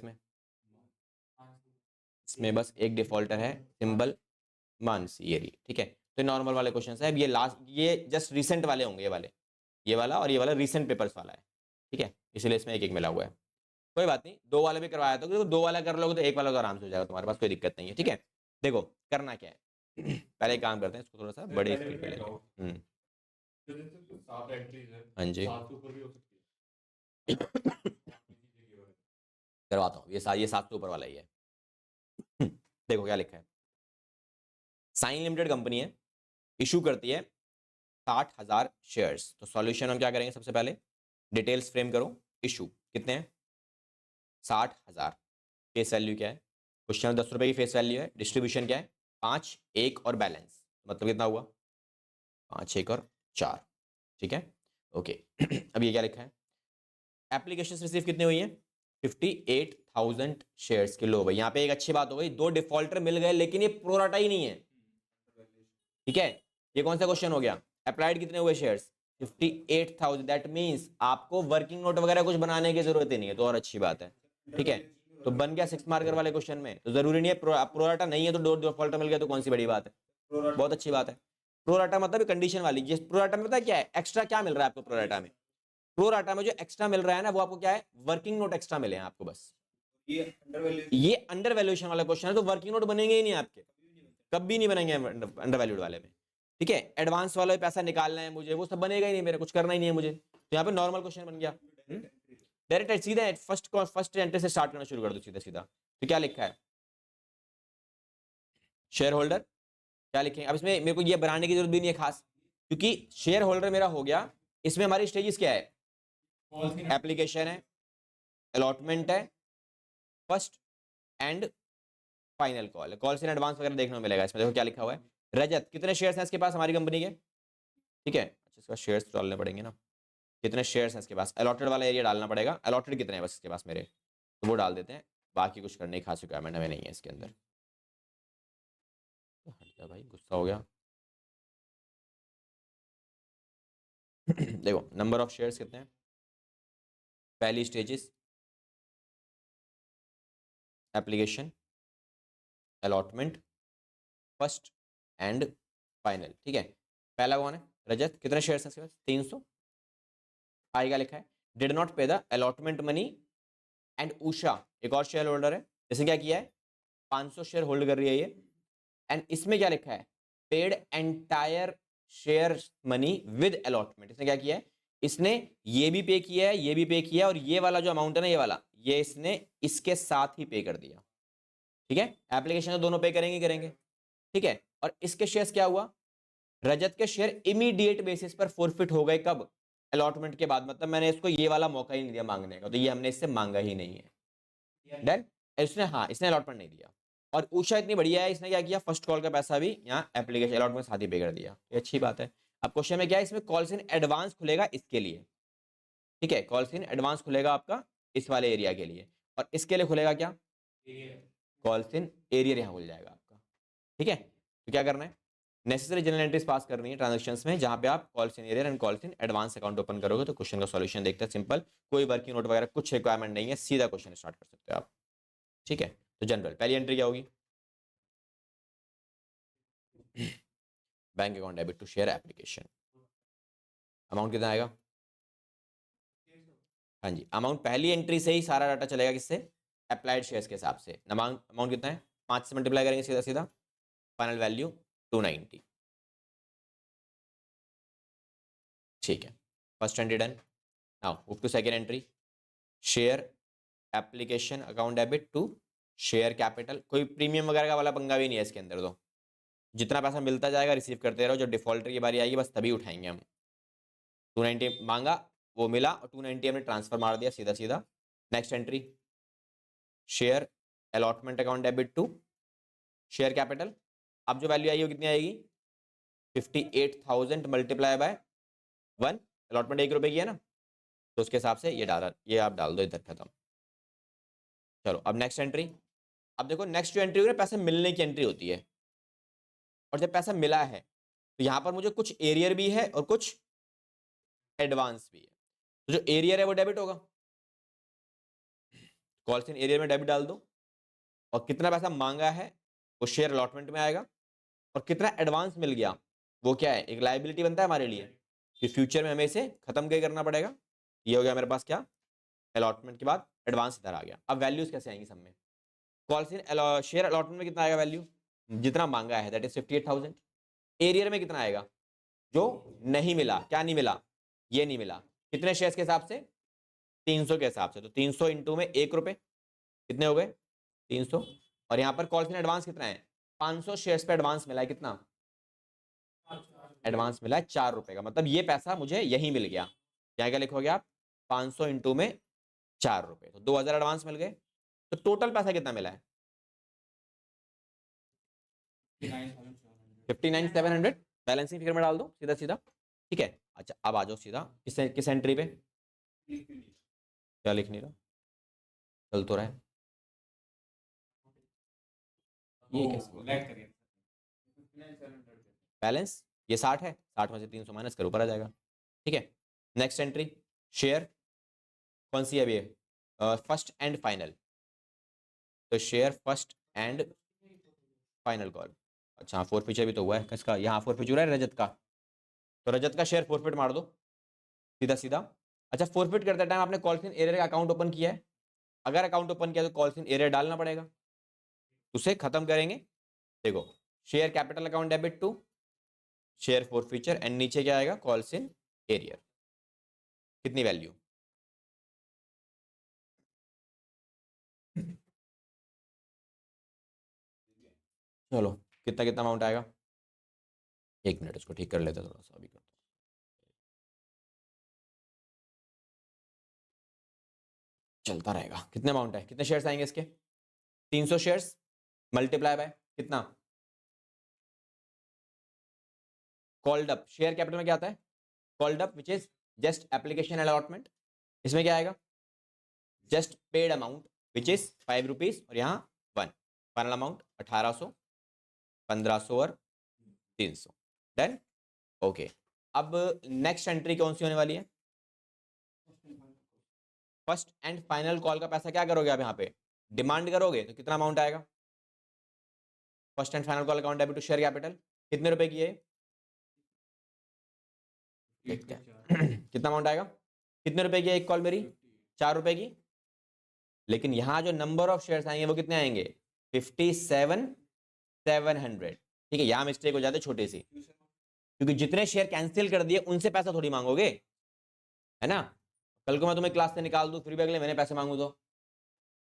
इसमें बस एक डिफॉल्टर है सिंबल मानसी, ये रही, ठीक है। तो नॉर्मल वाले क्वेश्चन है, ये लास्ट ये जस्ट रिसेंट वाले होंगे, ये वाला और ये वाला रिसेंट पेपर्स वाला है, ठीक है, इसलिए इसमें एक मिला हुआ है। कोई बात नहीं, 2 वाले भी करवाया था, दो वाला कर लोगे तो एक वाला तो आराम से हो जाएगा तुम्हारे पास, कोई दिक्कत नहीं है, ठीक है। देखो करना क्या है पहले एक काम करते हैं, इसको थोड़ा सा बड़े स्क्रीन पे लेते हैं। हाँ जी करवाता हूँ, ये 7 से ऊपर वाला ही है। देखो क्या लिखा है, साइन लिमिटेड कंपनी है, इशू करती है 60,000 शेयर्स। तो सॉल्यूशन हम क्या करेंगे, सबसे पहले डिटेल्स फ्रेम करो, इशू कितने हैं 60,000, फेस वैल्यू क्या है, क्वेश्चन में 10 रुपए की फेस वैल्यू है, डिस्ट्रीब्यूशन क्या है 5 1 और बैलेंस, मतलब कितना हुआ 5 1 और 4, ठीक है ओके। अब ये क्या लिखा है, एप्लीकेशन रिसीव कितनी हुई है 58,000 शेयर्स के, लो भाई यहाँ पे एक अच्छी बात हो गई, 2 डिफॉल्टर मिल गए लेकिन ये प्रोराटा ही नहीं है, ठीक है। ये कौन सा क्वेश्चन हो गया, अप्लाइड कितने हुए शेयर्स 58,000, दैट मींस आपको वर्किंग नोट वगैरह कुछ बनाने की जरूरत ही नहीं है, तो और अच्छी बात है, ठीक है। तो बन गया 6 मार्कर वाले क्वेश्चन में, तो जरूरी नहीं है प्रोराटा नहीं है तो 2 डिफॉल्टर मिल गया तो कौन सी बड़ी बात है, बहुत अच्छी बात है। प्रोराटा मतलब कंडीशन वाली, जिस प्रोराटा में पता है क्या है, एक्स्ट्रा क्या मिल रहा है आपको प्रोराटा में, प्रोराटा में जो एक्स्ट्रा मिल रहा है ना वो आपको क्या है, वर्किंग नोट एक्स्ट्रा मिले हैं आपको बस, ये अंडर वैल्यूएशन वाला क्वेश्चन है, तो वर्किंग नोट बनेंगे ही नहीं आपके, कभी नहीं बनेंगे अंडर वैल्यूड वाले में, ठीक है। एडवांस वाले पैसा निकालना है मुझे, वो सब बनेगा ही नहीं, मेरा कुछ करना ही नहीं है मुझे, तो यहाँ पे नॉर्मल क्वेश्चन बन गया, डायरेक्ट सीधा फर्स्ट एंट्री से स्टार्ट करना शुरू कर दो सीधा सीधा। तो क्या लिखा है शेयर होल्डर, क्या लिखेंगे, अब इसमें मेरे को ये बनाने की जरूरत भी नहीं है खास, क्योंकि शेयर होल्डर मेरा हो गया, इसमें हमारी स्टेजेस क्या है, एप्लीकेशन है, अलॉटमेंट है, फर्स्ट एंड फाइनल कॉल है, कॉल से एडवांस वगैरह देखने को मिलेगा इसमें। देखो क्या लिखा हुआ है, रजत कितने शेयर्स हैं इसके पास हमारी कंपनी के, ठीक है, अच्छा इसका शेयर्स डालने पड़ेंगे ना, कितने शेयर्स हैं इसके पास, अलॉटेड वाला एरिया डालना पड़ेगा, अलॉटेड कितने हैं बस इसके पास मेरे, तो वो डाल देते हैं, बाकी कुछ करने की खास रिक्वायरमेंट हमें नहीं है इसके अंदर। हट जा भाई, गुस्सा हो गया। देखो नंबर ऑफ शेयर्स कितने हैं, पहली stages, application, allotment, first and final. ठीक है, पहला कौन है, रजत, कितने शेयर्स हैं इसके पास, 300। आगे क्या लिखा है, डिड नॉट पे the allotment money and Usha एक और शेयर होल्डर है, इसने क्या किया है 500 शेयर होल्ड कर रही है ये, एंड इसमें क्या लिखा है, paid entire share money with allotment. इसने क्या किया है, इसने ये भी पे किया है, ये भी पे किया है, और ये वाला जो अमाउंट है ना, ये वाला, ये इसने इसके साथ ही पे कर दिया। ठीक है, एप्लीकेशन तो दोनों पे करेंगे करेंगे। ठीक है, और इसके शेयर्स क्या हुआ, रजत के शेयर इमीडिएट बेसिस पर फोरफिट हो गए, कब, अलॉटमेंट के बाद। मतलब मैंने इसको ये वाला मौका ही नहीं दिया मांगने का, तो ये हमने इससे मांगा ही नहीं है। डन, इसने, हाँ इसने अलॉटमेंट नहीं दिया। और उषा इतनी बढ़िया है, इसने क्या किया, फर्स्ट कॉल का पैसा भी यहाँ एप्लीकेशन अलॉटमेंट साथ ही पे कर दिया, ये अच्छी बात है। अब क्वेश्चन में क्या है, इसमें कॉल्स इन एडवांस खुलेगा इसके लिए। ठीक है, कॉल्स इन एडवांस खुलेगा आपका इस वाले एरिया के लिए, और इसके लिए खुलेगा क्या, कॉल्स इन एरियर यहाँ खुल जाएगा आपका। ठीक है, तो क्या करना है, नेसेसरी जनरल एंट्रीज पास करनी है ट्रांजैक्शंस में, जहां पे आप calls in arrear and calls in advance account open करोगे। तो क्वेश्चन का सॉल्यूशन देखते हैं, सिंपल, कोई वर्किंग नोट वगैरह कुछ रिक्वायरमेंट नहीं है, सीधा क्वेश्चन स्टार्ट कर सकते हो आप। ठीक है, तो जनरल पहली एंट्री क्या होगी, bank account debit to share application, amount कितना आएगा, हाँ जी, अमाउंट पहली एंट्री से ही सारा डाटा चलेगा किससे, अप्लाइड शेयर्स के हिसाब से। अमाउंट कितना है, 5 से मल्टीप्लाई करेंगे सीधा सीधा, फाइनल वैल्यू 290। ठीक है, first entry done. Now move to second entry, share application account debit to share capital. कोई प्रीमियम वगैरह का वाला पंगा भी नहीं है इसके अंदर, तो जितना पैसा मिलता जाएगा रिसीव करते रहो, जब डिफॉल्टर की बारी आएगी बस तभी उठाएंगे हम। 290 मांगा, वो मिला, और 290 हमने ट्रांसफर मार दिया सीधा सीधा। Next entry, share allotment account debit to share capital. अब जो वैल्यू आई वो कितनी आएगी, 58,000 मल्टीप्लाई बाय 1, अलॉटमेंट 1 रुपये की है ना, तो उसके हिसाब से ये डाला, ये आप डाल दो इधर, खत्म। चलो अब नेक्स्ट एंट्री। अब देखो नेक्स्ट जो एंट्री होगी ना, पैसे मिलने की एंट्री होती है, और जब पैसा मिला है तो यहाँ पर मुझे कुछ एरियर भी है और कुछ एडवांस भी है। तो जो एरियर है वो डेबिट होगा, कॉल्स इन एरियर में डेबिट डाल दो, और कितना पैसा मांगा है वो शेयर अलॉटमेंट में आएगा, और कितना एडवांस मिल गया वो क्या है, एक लायबिलिटी बनता है हमारे लिए कि फ्यूचर में हमें इसे खत्म क्या करना पड़ेगा। ये हो गया मेरे पास क्या, अलॉटमेंट के बाद एडवांस इधर आ गया। अब वैल्यूज कैसे आएंगी सब में, कॉल्स इन शेयर अलॉटमेंट में कितना आएगा वैल्यू, जितना मांगा है दैट इज 58,000। एरियर में कितना आएगा, जो नहीं मिला, क्या नहीं मिला, ये नहीं मिला, कितने शेयर्स के हिसाब से, 300 के हिसाब से, तो 300 इंटू में 1 रुपए, कितने हो गए 300। और यहाँ पर कॉल्स इन एडवांस कितना है, 500 शेयर्स पे एडवांस मिला है, कितना एडवांस मिला है, 4 रुपए का, मतलब ये पैसा मुझे यही मिल गया। क्या क्या लिखोगे आप, 500 इंटू में 4 रुपए, तो 2000 एडवांस मिल गए। तो टोटल पैसा कितना मिला है, 59,700। बैलेंसिंग फिगर में डाल दो सीधा सीधा। ठीक है, अच्छा अब आ जाओ सीधा किस एंट्री पे, क्या लिख नहीं रहा, चल तो रहा है ये कैसे, बैलेंस ये 60 है, 60 में से 300 माइनस कर ऊपर आ जाएगा। ठीक है, नेक्स्ट एंट्री, शेयर कौन सी है अभी, फर्स्ट एंड फाइनल, तो share first and final call. अच्छा फोर फीचर भी तो हुआ है किसका, यहाँ फोर फीचर है रजत का, तो रजत का शेयर फोरफिट मार दो सीधा सीधा। अच्छा फोरफिट करते टाइम आपने कॉल्स इन एरियर का अकाउंट ओपन किया है, अगर अकाउंट ओपन किया तो कॉल्स इन एरियर डालना पड़ेगा, उसे खत्म करेंगे। देखो share capital account debit to share forfeiture, and नीचे क्या आएगा, कॉल्स इन एरियर, कितनी वैल्यू, चलो कितना कितना अमाउंट आएगा, 1 मिनट इसको ठीक कर लेते थोड़ा सा, अभी करते चलता रहेगा। कितने अमाउंट है, कितने शेयर्स आएंगे इसके, 300 शेयर्स मल्टीप्लाई बाय कितना, कॉल्ड अप, शेयर कैपिटल में क्या आता है, called up which is just application allotment, इसमें क्या आएगा, just paid amount which is 5 rupees, और यहाँ 1, फाइनल अमाउंट 1800, 1500 और 300। Done, okay. अब नेक्स्ट एंट्री कौन सी होने वाली है? फर्स्ट एंड फाइनल कॉल का पैसा क्या करोगे आप यहाँ पे? डिमांड करोगे तो कितना अमाउंट आएगा? First and final call account debit to share capital कितने रुपए की है? कितना अमाउंट आएगा? कितने रुपए की है एक कॉल मेरी? 4 रुपए की। लेकिन यहाँ जो नंबर ऑफ शेयर्स आएंगे वो कितने आएंगे? 57,700। ठीक है, यहाँ मिस्टेक हो जाती है छोटी सी, क्योंकि जितने शेयर कैंसिल कर दिए उनसे पैसा थोड़ी मांगोगे, है ना? कल को मैं तुम्हें क्लास से निकाल दूं फिर भी अगले महीने पैसे मांगू तो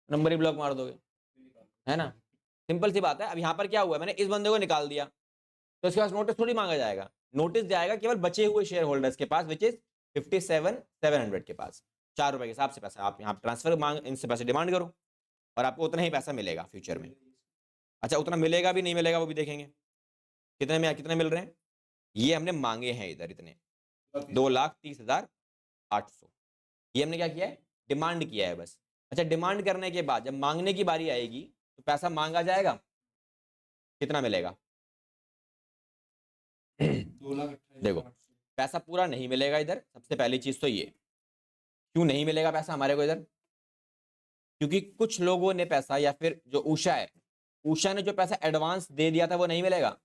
नंबर ही ब्लॉक मार दोगे, है ना? सिंपल सी बात है। अब यहाँ पर क्या हुआ, मैंने इस बंदे को निकाल दिया तो इसके पास नोटिस थोड़ी मांगा जाएगा, नोटिस जाएगा केवल बचे हुए शेयर होल्डर्स के पास, विच इज 57,700 के पास। 4 रुपए के हिसाब से पैसा आप यहाँ ट्रांसफर मांग, इनसे पैसे डिमांड करो और आपको उतना ही पैसा मिलेगा फ्यूचर में। अच्छा, उतना मिलेगा भी नहीं मिलेगा वो भी देखेंगे, कितने में कितने मिल रहे हैं। ये हमने मांगे हैं इधर इतने 2,30,800, ये हमने क्या किया है? डिमांड किया है बस। अच्छा, डिमांड करने के बाद जब मांगने की बारी आएगी तो पैसा मांगा जाएगा, कितना मिलेगा? 2,28,800। देखो, पैसा पूरा नहीं मिलेगा इधर। सबसे पहली चीज तो ये, क्यों नहीं मिलेगा पैसा हमारे को इधर? क्योंकि कुछ लोगों ने पैसा, या फिर जो उषा है, उषा ने जो पैसा एडवांस दे दिया था वो नहीं मिलेगा,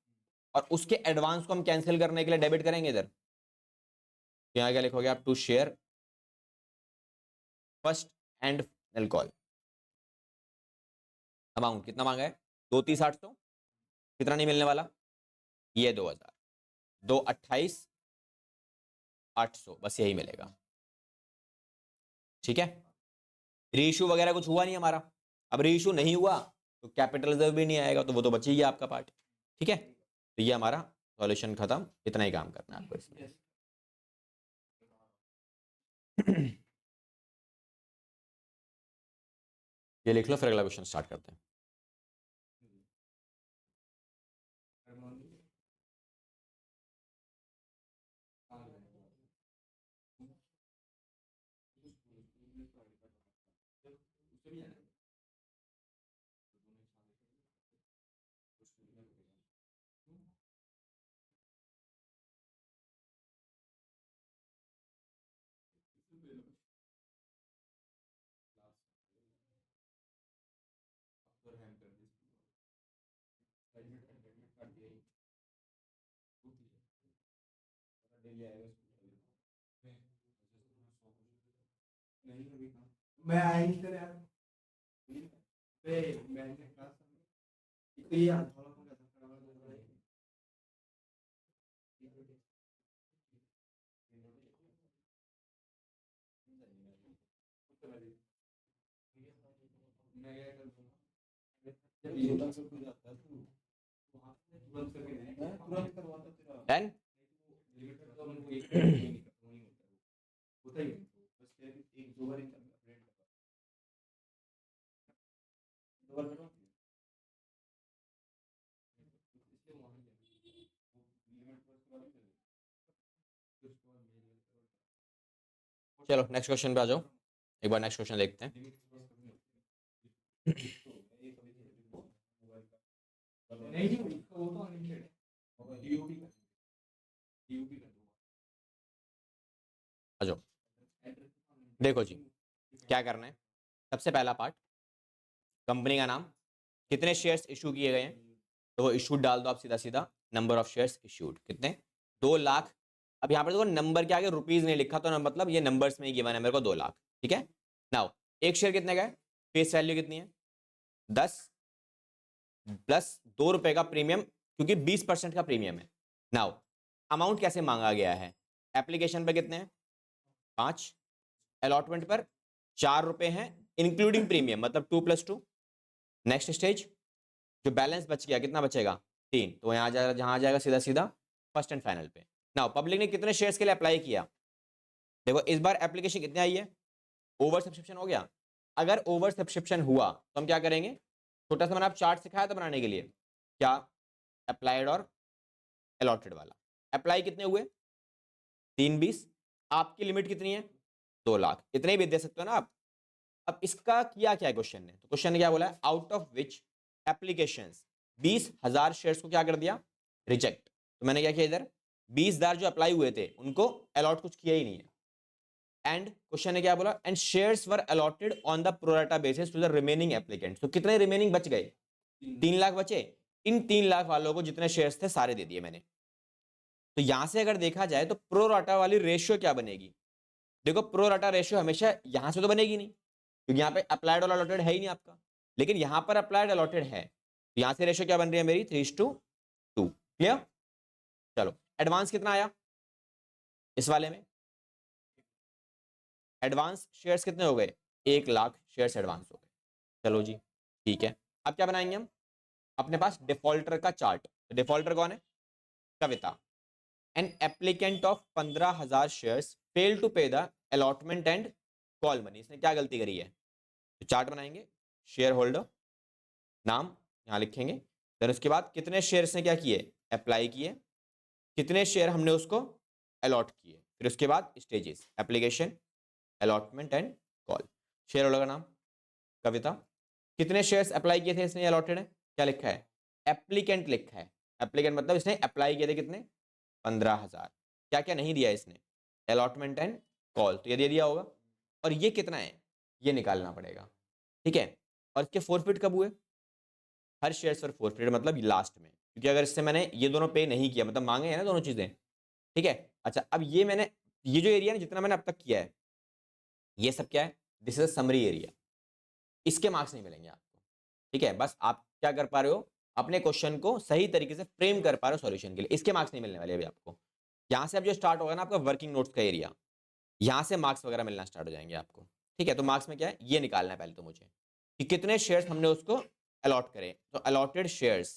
और उसके एडवांस को हम कैंसिल करने के लिए डेबिट करेंगे इधर। यहाँ क्या लिखोगे आप? To share first and final call amount कितना मांगा है? 2,30,800। कितना नहीं मिलने वाला? ये 2,000, 2,28,800 बस यही मिलेगा। ठीक है, रीइशू वगैरह कुछ हुआ नहीं हमारा। अब रीइशू नहीं हुआ तो कैपिटल रिजर्व भी नहीं आएगा, तो वो तो बची ही आपका पार्ट। ठीक है, तो ये हमारा सॉल्यूशन खत्म, इतना ही काम करना है आपको इसमें। ये लिख लो, फिर अगला क्वेश्चन स्टार्ट करते हैं। मैं आई नहीं यार, मैं क्लास तो ये थोड़ा तुरंत करवाता तेरा 10 लिमिटेड तो हमको एक होता ही बस एक दो बार अपडेट दो बार करो चलो नेक्स्ट क्वेश्चन पे आ जाओ, एक बार नेक्स्ट क्वेश्चन देखते हैं। नहीं वो तो अनलिमिटेड है, डीओपी कर दो। आ जाओ, देखो जी क्या करना है। सबसे पहला पार्ट, कंपनी का नाम, कितने शेयर्स इशू किए गए हैं, तो वो इशूड डाल दो आप सीधा सीधा। नंबर ऑफ शेयर्स इशूड कितने? 2 लाख। अब यहाँ पर देखो नंबर के आगे रुपीज नहीं लिखा, तो मतलब ये नंबर्स में ही गिवन है मेरे को 2 लाख। ठीक है, नाउ एक शेयर कितने का है? फेस वैल्यू कितनी है? 10 प्लस 2 रुपए का प्रीमियम, क्योंकि 20% का प्रीमियम है। नाउ अमाउंट कैसे मांगा गया है? एप्लीकेशन पे कितने हैं? 5, अलॉटमेंट पर 4 रुपए हैं इंक्लूडिंग प्रीमियम, मतलब 2 + 2। नेक्स्ट स्टेज, जो बैलेंस बच गया कितना बचेगा? 3, तो यहाँ जाएगा, जहाँ आ जाएगा सीधा सीधा फर्स्ट एंड फाइनल पे। नाउ पब्लिक ने कितने शेयर्स के लिए अप्लाई किया? देखो इस बार एप्लीकेशन कितने आई है? ओवर सब्सक्रिप्शन हो गया। अगर ओवर सब्सक्रिप्शन हुआ तो हम क्या करेंगे? छोटा सा मैंने आप चार्ट सिखाया था बनाने के लिए, क्या? अप्लाइड और अलॉटेड वाला। अप्लाई कितने हुए? 320। आपकी लिमिट कितनी है? 2 लाख। इतने ही भी दे सकते हो ना आप। अब इसका किया क्या है क्वेश्चन ने? तो क्वेश्चन ने क्या बोला है? Out of which applications 20,000 shares को क्या कर दिया? रिजेक्ट। तो मैंने क्या किया इधर? 20,000 जो अप्लाई हुए थे उनको अलॉट कुछ किया ही नहीं है। एंड क्वेश्चन ने क्या बोला, and shares were allotted on the pro rata basis to the remaining applicants. तो कितने रिमेनिंग बच गए? 3 लाख बचे। इन 3 लाख वालों को जितने शेयर्स थे सारे दे दिए मैंने। तो यहां से अगर देखा जाए तो प्रोराटा वाली रेशियो क्या बनेगी? देखो प्रोराटा रेशियो हमेशा यहां से तो बनेगी नहीं, क्योंकि यहाँ पे अप्लाइड और अलॉटेड है ही नहीं आपका, लेकिन यहां पर अप्लाइड अलॉटेड है, तो यहां से रेशियो क्या बन रही है मेरी? 3:2। क्लियर? चलो एडवांस कितना आया इस वाले में? एडवांस शेयर्स कितने हो गए? 1 लाख शेयर्स एडवांस हो गए। चलो जी ठीक है, अब क्या बनाएंगे हम? अपने पास डिफॉल्टर का चार्ट। डिफॉल्टर कौन है? Kavita. An applicant of 15,000 shares fail to pay the allotment and call money. इसने क्या गलती करी है? तो चार्ट बनाएंगे, शेयर होल्डर, नाम यहां लिखेंगे, फिर उसके बाद कितने शेयर्स ने क्या किए? अप्लाई किए, कितने शेयर हमने उसको अलॉट किए, फिर उसके बाद stages, application, allotment and call. Share holder का नाम कविता, कितने शेयर्स अप्लाई किए थे इसने अलॉटेड है? क्या लिखा है? एप्लीकेंट लिखा है। एप्लीकेंट मतलब इसने अप्लाई किए थे कितने? 15,000। क्या क्या नहीं दिया इसने? अलॉटमेंट एंड कॉल, तो ये दे दिया होगा। और ये कितना है ये निकालना पड़ेगा, ठीक है। और इसके फोरफिट कब हुए? हर शेयर पर फोरफिट मतलब लास्ट में, क्योंकि अगर इससे मैंने ये दोनों पे नहीं किया, मतलब मांगे हैं ना दोनों चीजें, ठीक है। अच्छा अब ये मैंने, ये जो एरिया है जितना मैंने अब तक किया है, ये सब क्या है? This is a summary area. इसके मार्क्स नहीं मिलेंगे आपको, ठीक है। बस आप क्या कर पा रहे हो? अपने क्वेश्चन को सही तरीके से फ्रेम कर पा रहे हो सॉल्यूशन के लिए, इसके मार्क्स नहीं मिलने वाले अभी आपको। यहाँ से अब जो स्टार्ट होगा ना आपका वर्किंग नोट्स का एरिया, यहाँ से मार्क्स वगैरह मिलना स्टार्ट हो जाएंगे आपको, ठीक है। तो मार्क्स में क्या है ये निकालना है पहले तो मुझे, कि कितने शेयर्स हमने उसको अलॉट करे। तो अलॉटेड शेयर्स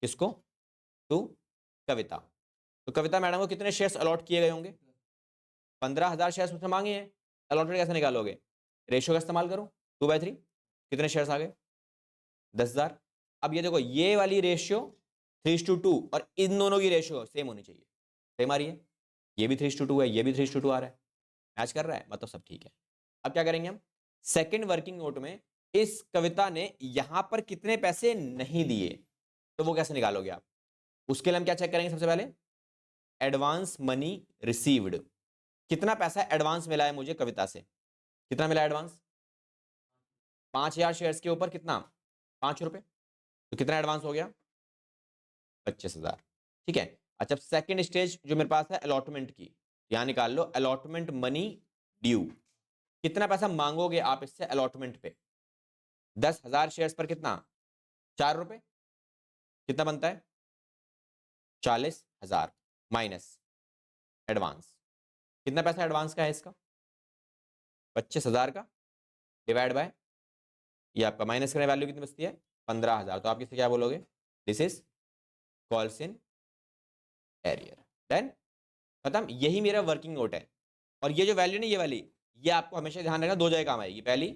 किसको? टू कविता। तो कविता मैडम को कितने शेयर्स अलॉट किए गए होंगे? 15,000 शेयर्स उसने मांगे हैं, अलॉटेड कैसे निकालोगे? रेशियो का इस्तेमाल करो, 2/3। कितने शेयर्स आ गए? 10,000। अब ये देखो ये वाली रेशियो 3:2 और इन दोनों की रेशियो सेम होनी चाहिए। सेम आ रही है, ये भी 3:2 है, ये भी 3:2 आ रहा है, मैच कर रहा है, मतलब सब ठीक है। अब क्या करेंगे हम? सेकंड वर्किंग नोट में इस कविता ने यहां पर कितने पैसे नहीं दिए, तो वो कैसे निकालोगे आप? उसके लिए हम क्या चेक करेंगे सबसे पहले? Advance money received. कितना पैसा एडवांस मिला है मुझे कविता से? कितना मिला एडवांस? 5,000 शेयर्स के ऊपर कितना? 5 रुपए। तो कितना एडवांस हो गया? 25,000, ठीक है। अच्छा सेकंड स्टेज जो मेरे पास है अलॉटमेंट की, यहां निकाल लो अलॉटमेंट मनी ड्यू। कितना पैसा मांगोगे आप इससे अलॉटमेंट पे? 10,000 शेयर्स पर कितना? 4 रुपए। कितना बनता है? 40,000 माइनस एडवांस। कितना पैसा एडवांस का है इसका? 25,000 का डिवाइड बाय, ये आपका माइनस करने वैल्यू कितनी बचती है? 15,000। तो आप किससे क्या बोलोगे? This is calls in arrear. Then खत्म, यही मेरा वर्किंग नोट है। और ये जो वैल्यू नहीं ये वाली, ये आपको हमेशा ध्यान रखना, दो जगह काम आएगी। पहली,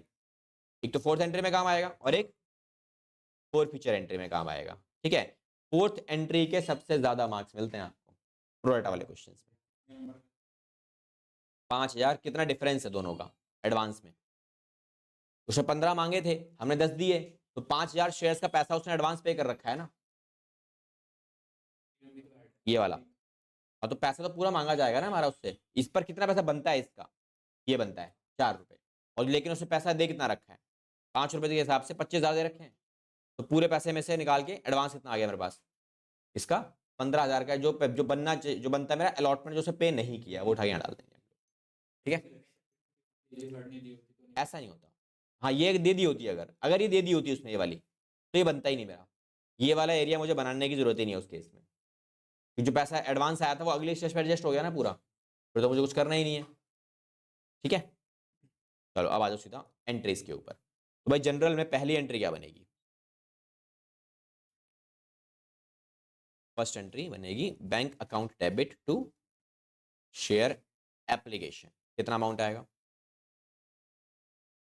एक तो फोर्थ एंट्री में काम आएगा और एक फोर फीचर एंट्री में काम आएगा, ठीक है। फोर्थ एंट्री के सबसे ज्यादा मार्क्स मिलते हैं आपको प्रोरेटा वाले क्वेश्चन में। 5,000 कितना डिफरेंस है दोनों का एडवांस में? उसने 15 मांगे थे, हमने 10 दिए, तो 5,000 शेयर्स का पैसा उसने एडवांस पे कर रखा है ना, ये वाला। और तो पैसा तो पूरा मांगा जाएगा ना हमारा उससे। इस पर कितना पैसा बनता है इसका? ये बनता है 4 रुपए। और लेकिन उसने पैसा दे कितना रखा है? 5 रुपए के हिसाब से 25,000 दे रखे हैं। तो पूरे पैसे में से निकाल के एडवांस कितना आ गया मेरे पास? इसका 15,000 का जो बनना जो बनता है मेरा अलॉटमेंट, जो उसे पे नहीं किया, वो उठा के यहाँ डाल देंगे, ठीक है। ऐसा नहीं होता। हाँ ये दे दी होती है, अगर अगर ये दे दी होती उसने ये वाली, तो ये बनता ही नहीं मेरा। ये वाला एरिया मुझे बनाने की जरूरत ही नहीं है उस केस में, क्योंकि जो पैसा एडवांस आया था वो अगले स्टेज पर एडजस्ट हो गया ना पूरा, फिर तो मुझे कुछ करना ही नहीं है, ठीक है। चलो अब आ जाओ सीधा एंट्रीज के ऊपर। तो भाई जनरल में पहली एंट्री क्या बनेगी? फर्स्ट एंट्री बनेगी bank account debit to share application. कितना अमाउंट आएगा?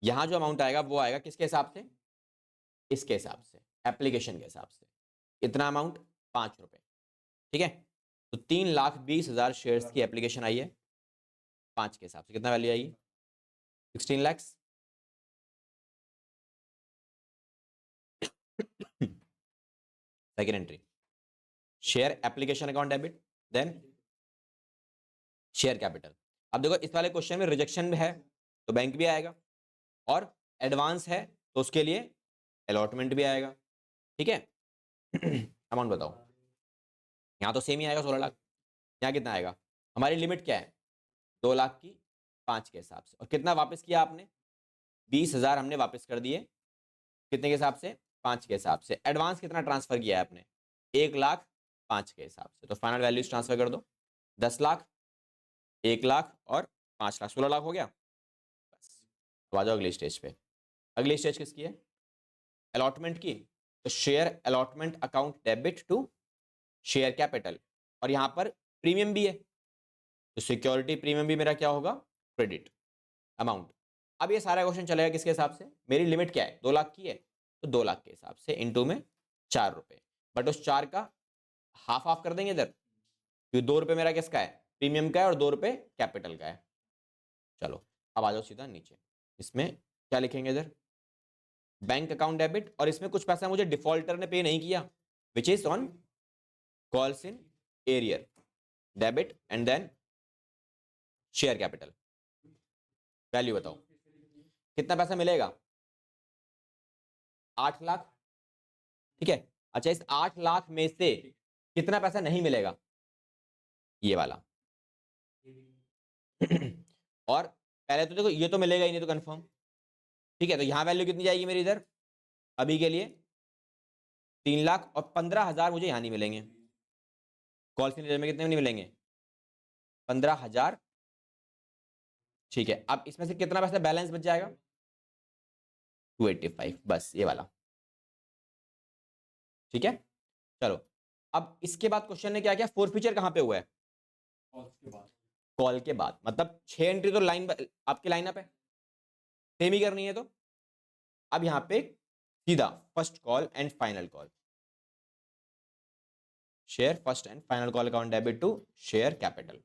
यहां जो अमाउंट आएगा वो आएगा किसके हिसाब से? इसके हिसाब से, एप्लीकेशन के हिसाब से। इतना अमाउंट 5 रुपए, ठीक है। तो 3,20,000 शेयर्स की एप्लीकेशन आई है, 5 के हिसाब से कितना वैल्यू आएगी? 16 lakh. Second entry share application account debit then share capital. अब देखो इस वाले क्वेश्चन में रिजेक्शन भी है तो बैंक भी आएगा, और एडवांस है तो उसके लिए अलॉटमेंट भी आएगा। ठीक है। अमाउंट बताओ, यहाँ तो सेम ही आएगा 16 लाख, यहाँ कितना आएगा? हमारी लिमिट क्या है? 2 लाख की 5 के हिसाब से। और कितना वापस किया आपने? 20,000 हमने वापस कर दिए, कितने के हिसाब से? 5 के हिसाब से। एडवांस कितना ट्रांसफर किया है आपने? 1 लाख 5 के हिसाब से। तो फाइनल वैल्यूज ट्रांसफर कर दो, 10 लाख, 1 लाख और 5 लाख, 16 लाख हो गया। बस अब आ जाओ अगली स्टेज पे। अगली स्टेज किसकी है? अलॉटमेंट की। तो share allotment account debit to share capital, और यहाँ पर प्रीमियम भी है तो सिक्योरिटी प्रीमियम भी मेरा क्या होगा? Credit amount. अब ये सारा क्वेश्चन चलेगा किसके हिसाब से? मेरी लिमिट क्या है? 2 लाख की है तो 2 लाख के हिसाब से इनटू में 4 रुपए, बट उस 4 का हाफ हाफ कर देंगे इधर, क्योंकि 2 रुपए मेरा किसका है? प्रीमियम का है, और 2 रुपए कैपिटल का है। चलो अब आ जाओ सीधा नीचे, इसमें क्या लिखेंगे इधर? बैंक अकाउंट डेबिट, और इसमें कुछ पैसा मुझे डिफॉल्टर ने पे नहीं किया, which is on calls in arrear debit, and then share capital. Value बताओ कितना पैसा मिलेगा? 8 लाख। ठीक है। अच्छा, इस 8 लाख में से कितना पैसा नहीं मिलेगा? ये वाला। और पहले तो देखो ये तो मिलेगा ही नहीं, तो कंफर्म। ठीक है, तो यहां वैल्यू कितनी जाएगी मेरी इधर अभी के लिए? 3 लाख, और 15,000 मुझे यहां नहीं मिलेंगे। कॉल सेंटर में कितने नहीं मिलेंगे? 15,000। ठीक है, अब इसमें से कितना पैसा बैलेंस बच जाएगा? 285, बस ये वाला। ठीक है, चलो अब इसके बाद क्वेश्चन ने क्या किया? फोरफीचर कहां पे हुआ है? कॉल के बाद, मतलब 6 एंट्री तो लाइन आपकी लाइनअप है, सेम ही करनी है। तो अब यहां पे सीधा first call and final call, share first and final call account debit to share capital.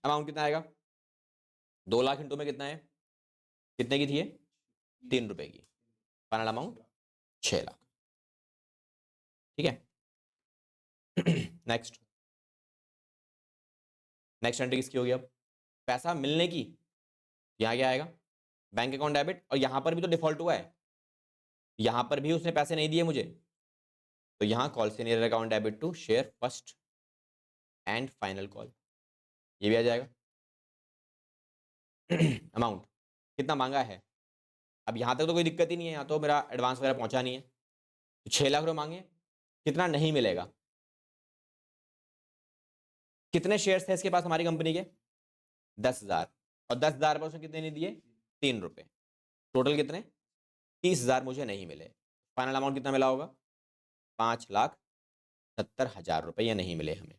Amount कितना आएगा? 2 लाख इंटू में कितना है? कितने की थी ये? 3 रुपए की। Final amount 6 lakh. ठीक है। नेक्स्ट एंट्री किसकी होगी? अब पैसा मिलने की, यहां क्या आएगा? बैंक अकाउंट डेबिट, और यहां पर भी तो डिफॉल्ट हुआ है, यहां पर भी उसने पैसे नहीं दिए मुझे, तो यहां call senior account debit to share first and final call, ये भी आ जाएगा। अमाउंट कितना मांगा है? अब यहां तक तो कोई दिक्कत ही नहीं है, यहाँ तो मेरा एडवांस वगैरह पहुंचा नहीं है। तो 6 लाख रुपए मांगे, कितना नहीं मिलेगा? कितने शेयर्स थे इसके पास हमारी कंपनी के? 10,000, और 10,000 पर उसने कितने नहीं दिए? 3 रुपए। टोटल कितने? 30,000 मुझे नहीं मिले। फाइनल अमाउंट कितना मिला होगा? 5,70,000 रुपए ये नहीं मिले हमें।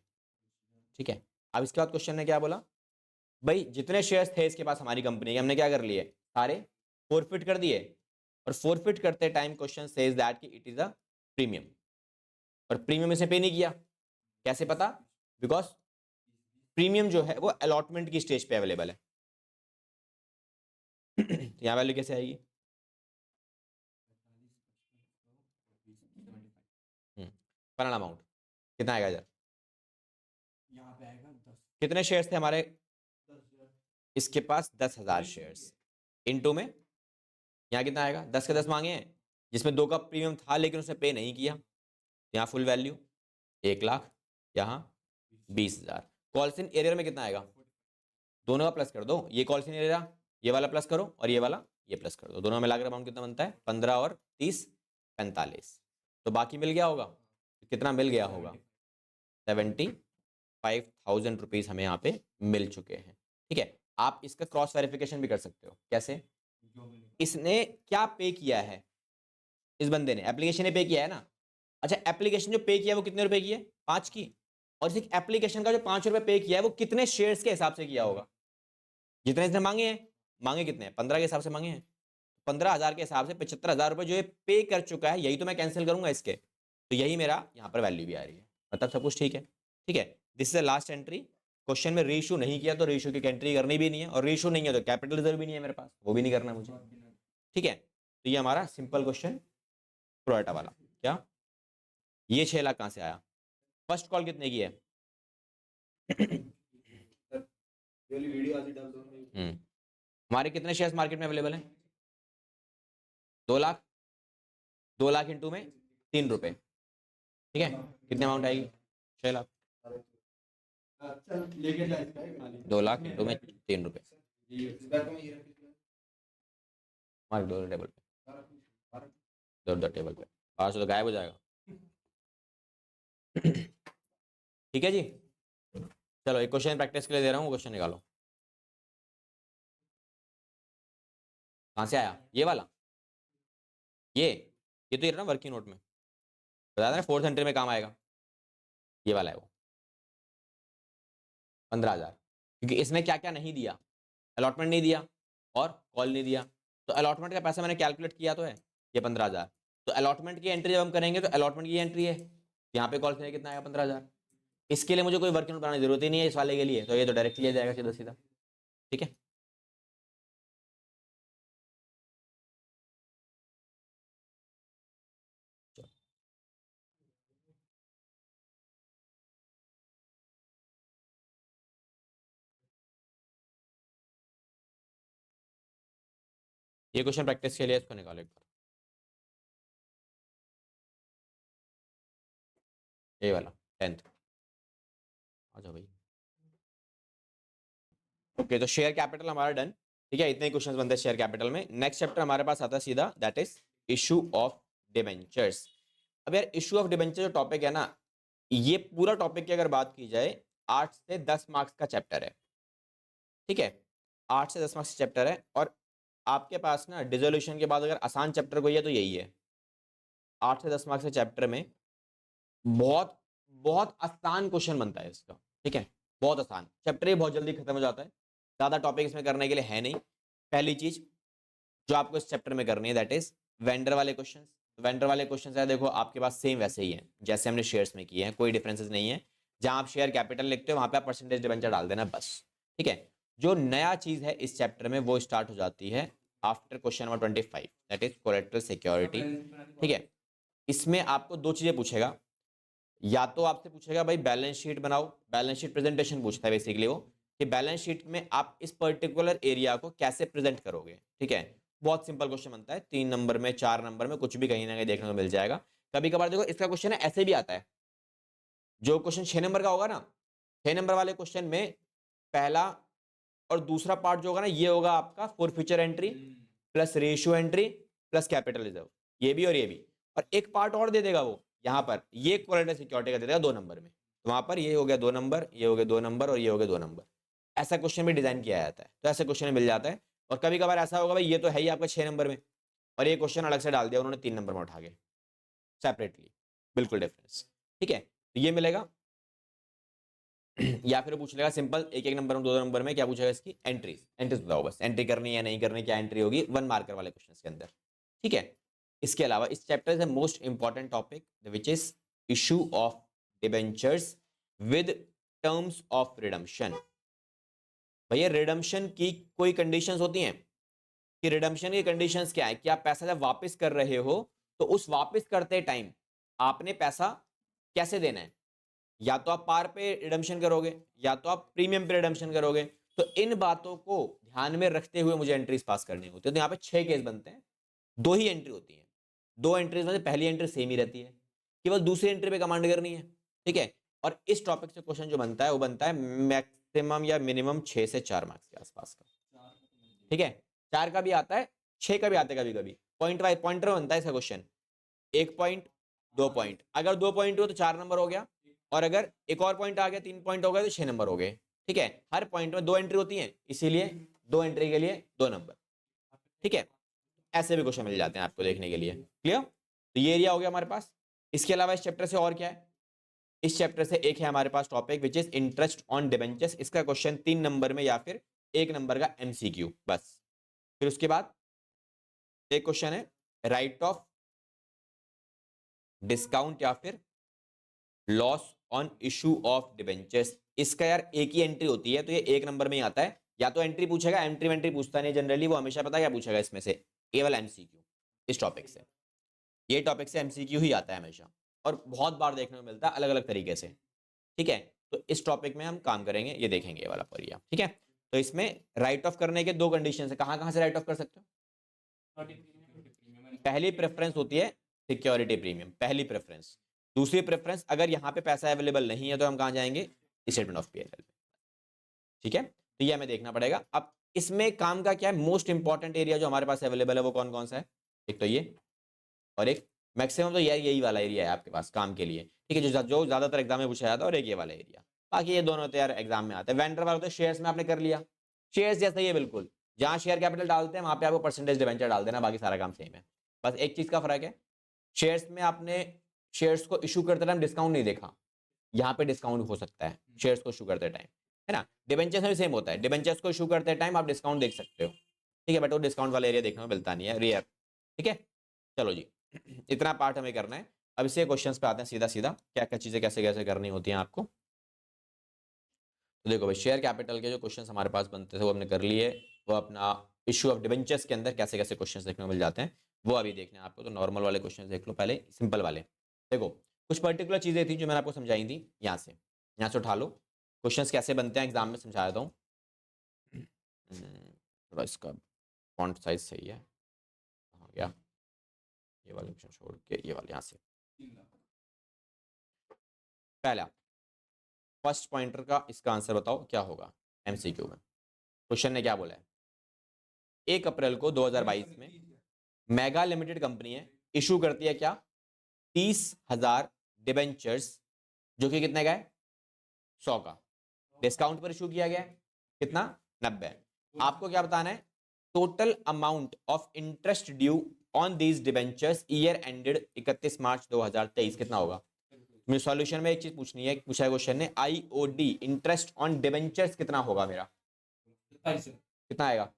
ठीक है, अब इसके बाद क्वेश्चन ने क्या बोला? भाई जितने शेयर्स थे इसके पास हमारी कंपनी के, हमने क्या कर लिए? सारे फोरफिट कर दिए, और फोरफिट करते टाइम क्वेश्चन सेज दैट कि इट इज अ प्रीमियम, और प्रीमियम इसे पे नहीं किया। कैसे पता? बिकॉज प्रीमियम जो है वो अलॉटमेंट की स्टेज पे अवेलेबल है। यहाँ वैल्यू कैसे आएगी? फाइनल अमाउंट कितना आएगा इधर? यहाँ पे आएगा 10। कितने शेयर्स थे हमारे? इसके पास 10,000 शेयर्स, इनटू में यहाँ कितना आएगा? 10 के 10 मांगे हैं, जिसमें 2 का प्रीमियम था लेकिन उसने पे नहीं किया। यहाँ फुल वैल्यू 1 लाख, यहाँ 20,000। कॉल्सन एरियर में कितना आएगा? दोनों का प्लस कर दो, ये कॉल्सन एरिया ये वाला प्लस करो, और ये वाला ये प्लस कर दो, दोनों में मिलाकर अमाउंट कितना बनता है? 15 और 30 45। तो बाकी मिल गया होगा, कितना मिल गया होगा? 75,000 रुपीज हमें यहाँ पे मिल चुके हैं। ठीक है, आप इसका क्रॉस वेरिफिकेशन भी कर सकते हो। कैसे? इसने क्या पे किया है? इस बंदे ने एप्लीकेशन ने पे किया है ना। अच्छा, एप्लीकेशन जो पे किया है वो कितने रुपए की है? 5 की। और इस एप्लीकेशन का जो 5 रुपए पे किया है वो कितने शेयर्स के हिसाब से किया होगा? जितने इसने मांगे हैं, मांगे कितने हैं? 15 के हिसाब से मांगे हैं। 15,000 के हिसाब से 75,000 रुपए जो ये पे कर चुका है, यही तो मैं कैंसिल करूंगा इसके, तो यही मेरा यहाँ पर वैल्यू भी आ रही है। मतलब सब कुछ ठीक है। ठीक है, this is the last entry. Question में रेशियो नहीं किया तो रेशियो की एंट्री करनी भी नहीं है, और रेशियो नहीं है तो कैपिटल रिजर्व भी नहीं है मेरे पास, वो भी नहीं करना मुझे। ठीक है, तो ये हमारा सिंपल क्वेश्चन प्रोराटा वाला। क्या ये 6 लाख कहाँ से आया? फर्स्ट कॉल कितने की है? जो वीडियो आज डाल दो। हमारे कितने शेयर्स मार्केट में अवेलेबल हैं? 2 लाख। 2 लाख इंटू में 3 रुपए, ठीक है, कितनी अमाउंट आएगी? 6 लाख। चल लेके जा इसका खाली 2 लाख इंटू में 3 रुपए, इस बैग में ये रख दीजिए। मार्क दो टेबल पे, दो टेबल पे, बाहर से तो गायब हो जाएगा। ठीक है जी, चलो एक क्वेश्चन प्रैक्टिस के लिए दे रहा हूँ, वो क्वेश्चन निकालो। कहाँ से आया ये वाला? ये तो ये ना वर्किंग नोट में बताया था, 4th एंट्री में काम आएगा, ये वाला है वो 15,000, क्योंकि इसमें क्या क्या नहीं दिया, अलॉटमेंट नहीं दिया और कॉल नहीं दिया, तो अलॉटमेंट का पैसा मैंने कैलकुलेट किया तो है ये 15,000, तो अलॉटमेंट की एंट्री जब हम करेंगे तो अलॉटमेंट की एंट्री है, यहाँ पे कॉल कितना आएगा? 15,000। इसके लिए मुझे कोई वर्किंग नोट बनाने की जरूरत ही नहीं है इस वाले के लिए, तो ये तो डायरेक्ट लिया जाएगा सीधा सीधा, ठीक है। ये क्वेश्चन प्रैक्टिस के लिए इसको निकालो एक बार, ये वाला 10th। आ जाओ भाई। ओके, तो शेयर कैपिटल हमारा डन, ठीक है, इतने क्वेश्चंस बनते हैं शेयर कैपिटल में। नेक्स्ट चैप्टर हमारे पास आता है सीधा, that is issue of debentures. अब यार इशू ऑफ डिबेंचर जो टॉपिक है ना, ये पूरा टॉपिक की अगर बात की जाए 8 से 10 मार्क्स का चैप्टर है, ठीक है, 8 से 10 मार्क्स का चैप्टर है। और आपके पास ना डिसोल्यूशन के बाद अगर आसान चैप्टर कोई है तो यही है। 8 से 10 मार्क्स के चैप्टर में बहुत बहुत आसान क्वेश्चन बनता है इसका, ठीक है, बहुत आसान चैप्टर, ही बहुत जल्दी खत्म हो जाता है, ज़्यादा टॉपिक इसमें करने के लिए है नहीं। पहली चीज जो आपको इस चैप्टर में करनी है दैट इज वेंडर वाले क्वेश्चंस। वेंडर वाले क्वेश्चंस है, देखो आपके पास सेम वैसे ही है जैसे हमने शेयर्स में किए हैं, कोई डिफरेंसेस नहीं है। जहां आप शेयर कैपिटल लिखते हो वहां पे आप परसेंटेज डिबेंचर डाल देना बस, ठीक है। जो नया चीज है इस चैप्टर में वो स्टार्ट हो जाती है after question number 25, that is collateral security, ठीक है। इसमें आपको दो चीजें पूछेगा, या तो आपसे पूछेगा भाई बैलेंस शीट बनाओ, बैलेंस शीट प्रेजेंटेशन पूछता है बेसिकली वो, कि बैलेंस शीट में आप इस पर्टिकुलर एरिया को कैसे प्रेजेंट करोगे, ठीक है। बहुत सिंपल क्वेश्चन बनता है, 3 नंबर में 4 नंबर में कुछ भी कहीं ना कहीं देखने को मिल जाएगा। कभी कभार देखो इसका क्वेश्चन है ऐसे भी आता है, जो क्वेश्चन 6 नंबर का होगा ना, 6 नंबर वाले क्वेश्चन में पहला और दूसरा पार्ट जो होगा ना, ये होगा आपका forfeiture entry plus ratio entry plus capital reserve, ये भी और ये भी, और एक पार्ट और दे देगा वो यहाँ पर, ये कोलेटरल सिक्योरिटी का दे देगा 2 नंबर में, तो वहां पर ये हो गया 2 नंबर, ये हो गया 2 नंबर और ये हो गया 2 नंबर। ऐसा क्वेश्चन भी डिजाइन किया जाता है, तो ऐसे क्वेश्चन मिल जाता है। और कभी कभार ऐसा होगा भाई ये तो है ही आपका 6 नंबर में और ये क्वेश्चन अलग से डाल दिया उन्होंने 3 नंबर में उठा के सेपरेटली, बिल्कुल डिफरेंस, ठीक है, तो ये मिलेगा। या फिर पूछ लेगा सिंपल एक एक नंबर में 2 नंबर में क्या पूछेगा, इसकी एंट्रीज, एंट्रीज बताओ बस, एंट्री करनी है या नहीं करनी, क्या एंट्री होगी 1 मार्कर वाले क्वेश्चन के अंदर, ठीक है। इसके अलावा इस चैप्टर से most important topic which is issue of debentures with terms of redemption. भैया रिडम्पशन की कोई कंडीशंस होती हैं कि रिडम्पशन की कंडीशंस क्या है, कि आप पैसा जब वापस कर रहे हो तो उस वापस करते टाइम आपने पैसा कैसे देना है, या तो आप पार पे रिडम्पशन करोगे या तो आप प्रीमियम पे रिडम्पशन करोगे। तो इन बातों को ध्यान में रखते हुए मुझे एंट्रीज पास करनी होती है। तो यहाँ पे 6 केस बनते हैं, 2 ही एंट्री होती है, 2 एंट्रीज में से पहली एंट्री सेम ही रहती है, केवल दूसरी एंट्री पे कमांड करनी है, ठीक है। और इस टॉपिक से क्वेश्चन जो बनता है वो बनता है मैक्सिमम या मिनिमम 6 से 4 मार्क्स के आसपास का, ठीक है। 4 का भी आता है, 6 का भी आता है कभी कभी, पॉइंट वाइज पॉइंटर बनता है इसका क्वेश्चन, 1 पॉइंट 2 पॉइंट, अगर 2 पॉइंट हो तो 4 नंबर हो गया, और अगर एक और पॉइंट आ गया 3 पॉइंट हो गए तो 6 नंबर हो गए, ठीक है। हर पॉइंट में 2 एंट्री होती है, इसीलिए 2 एंट्री के लिए 2 नंबर, ठीक है। ऐसे भी क्वेश्चन मिल जाते हैं आपको देखने के लिए, क्लियर। तो ये एरिया हो गया हमारे पास। इसके अलावा इस चैप्टर से और क्या है, इस चैप्टर से एक है हमारे पास topic which is interest on debentures, इसका क्वेश्चन 3 नंबर में या फिर 1 नंबर का एमसीक्यू बस। फिर उसके बाद एक क्वेश्चन है राइट ऑफ डिस्काउंट या फिर loss on issue of debentures, इसका यार एक ही एंट्री होती है तो ये 1 नंबर में ही आता है। या तो एंट्री पूछेगा, एंट्री पूछता नहीं जनरली, वो हमेशा पता है क्या पूछेगा इसमें से, केवल एमसीक्यू। इस टॉपिक से, ये टॉपिक से एमसीक्यू ही आता है हमेशा, और बहुत बार देखने को मिलता है अलग अलग तरीके से, ठीक है। तो इस टॉपिक में हम काम करेंगे, ये देखेंगे ये वाला एरिया, ठीक है। तो इसमें राइट ऑफ करने के दो कंडीशन है, कहाँ कहाँ से राइट ऑफ कर सकते हो? पहली प्रेफरेंस होती है सिक्योरिटी प्रीमियम, पहली प्रेफरेंस। दूसरी प्रेफरेंस, अगर यहाँ पे पैसा अवेलेबल नहीं है तो हम कहाँ जाएंगे? स्टेटमेंट ऑफ P&L, ठीक है। तो ये हमें देखना पड़ेगा। अब इसमें काम का क्या है, मोस्ट इंपॉर्टेंट एरिया जो हमारे पास अवेलेबल है वो कौन कौन सा है? एक तो ये, और एक मैक्सिमम तो यार यही वाला एरिया है आपके पास काम के लिए, ठीक है, जो ज्यादातर एग्जाम में पूछा जाता है, और एक ये वाला एरिया। बाकी ये दोनों तो यार एग्जाम में आते हैं। वेंडर वाला होता है शेयर्स में, आपने कर लिया, शेयर्स जैसा ही है बिल्कुल, जहाँ शेयर कैपिटल डालते हैं वहां पे आपको परसेंटेज डिवेंचर डाल देना, बाकी सारा काम सेम है। बस एक चीज का फर्क है, शेयर्स में आपने शेयर्स को इशू करते टाइम डिस्काउंट नहीं देखा, यहाँ पे डिस्काउंट हो सकता है शेयर्स को इशू करते टाइम, है ना। डिबेंचर्स में भी सेम होता है, डिबेंचर्स को इशू करते टाइम आप डिस्काउंट देख सकते हो, ठीक है, बट वो डिस्काउंट वाला एरिया देखने को मिलता नहीं है, रेयर, ठीक है। चलो जी, इतना पार्ट हमें करना है। अब इससे क्वेश्चंस पे आते हैं सीधा सीधा, क्या क्या चीजें कैसे कैसे करनी होती हैं आपको। तो देखो भाई, शेयर कैपिटल के जो क्वेश्चंस हमारे पास बनते थे वो हमने कर लिए। वो अपना इशू ऑफ डिबेंचर्स के अंदर कैसे कैसे क्वेश्चंस देखने को मिल जाते हैं वो अभी देखने हैं आपको। तो नॉर्मल वाले क्वेश्चंस देख लो पहले, सिंपल वाले। देखो कुछ पर्टिकुलर चीजें थी जो मैंने आपको समझाई थी, यहाँ से उठा लो। क्वेश्चंस कैसे बनते हैं एग्जाम में समझा देता हूँ। थोड़ा इसका फॉन्ट साइज सही है, हो गया, ये वाले ऑप्शन छोड़ के ये वाले यहाँ से। पहला फर्स्ट पॉइंटर का इसका आंसर बताओ क्या होगा एमसीक्यू में। क्वेश्चन ने क्या बोला है, 1 अप्रैल को 2022 में मेगा लिमिटेड कंपनी है, इशू करती है क्या? 30,000 डिबेंचर्स, जो कि कितने का है? 100 का। डिस्काउंट पर इशू किया गया है, कितना? 90। आपको क्या बताना है? Total amount of interest due on these debentures year ended 31 मार्च 2023 कितना होगा? मुझे सॉल्यूशन में एक चीज पूछनी है, पूछा है क्वेश्चन ने, आईओडी इंटरेस्ट ऑन डिबेंचर्स कितना होगा मेरा? कितना आएगा?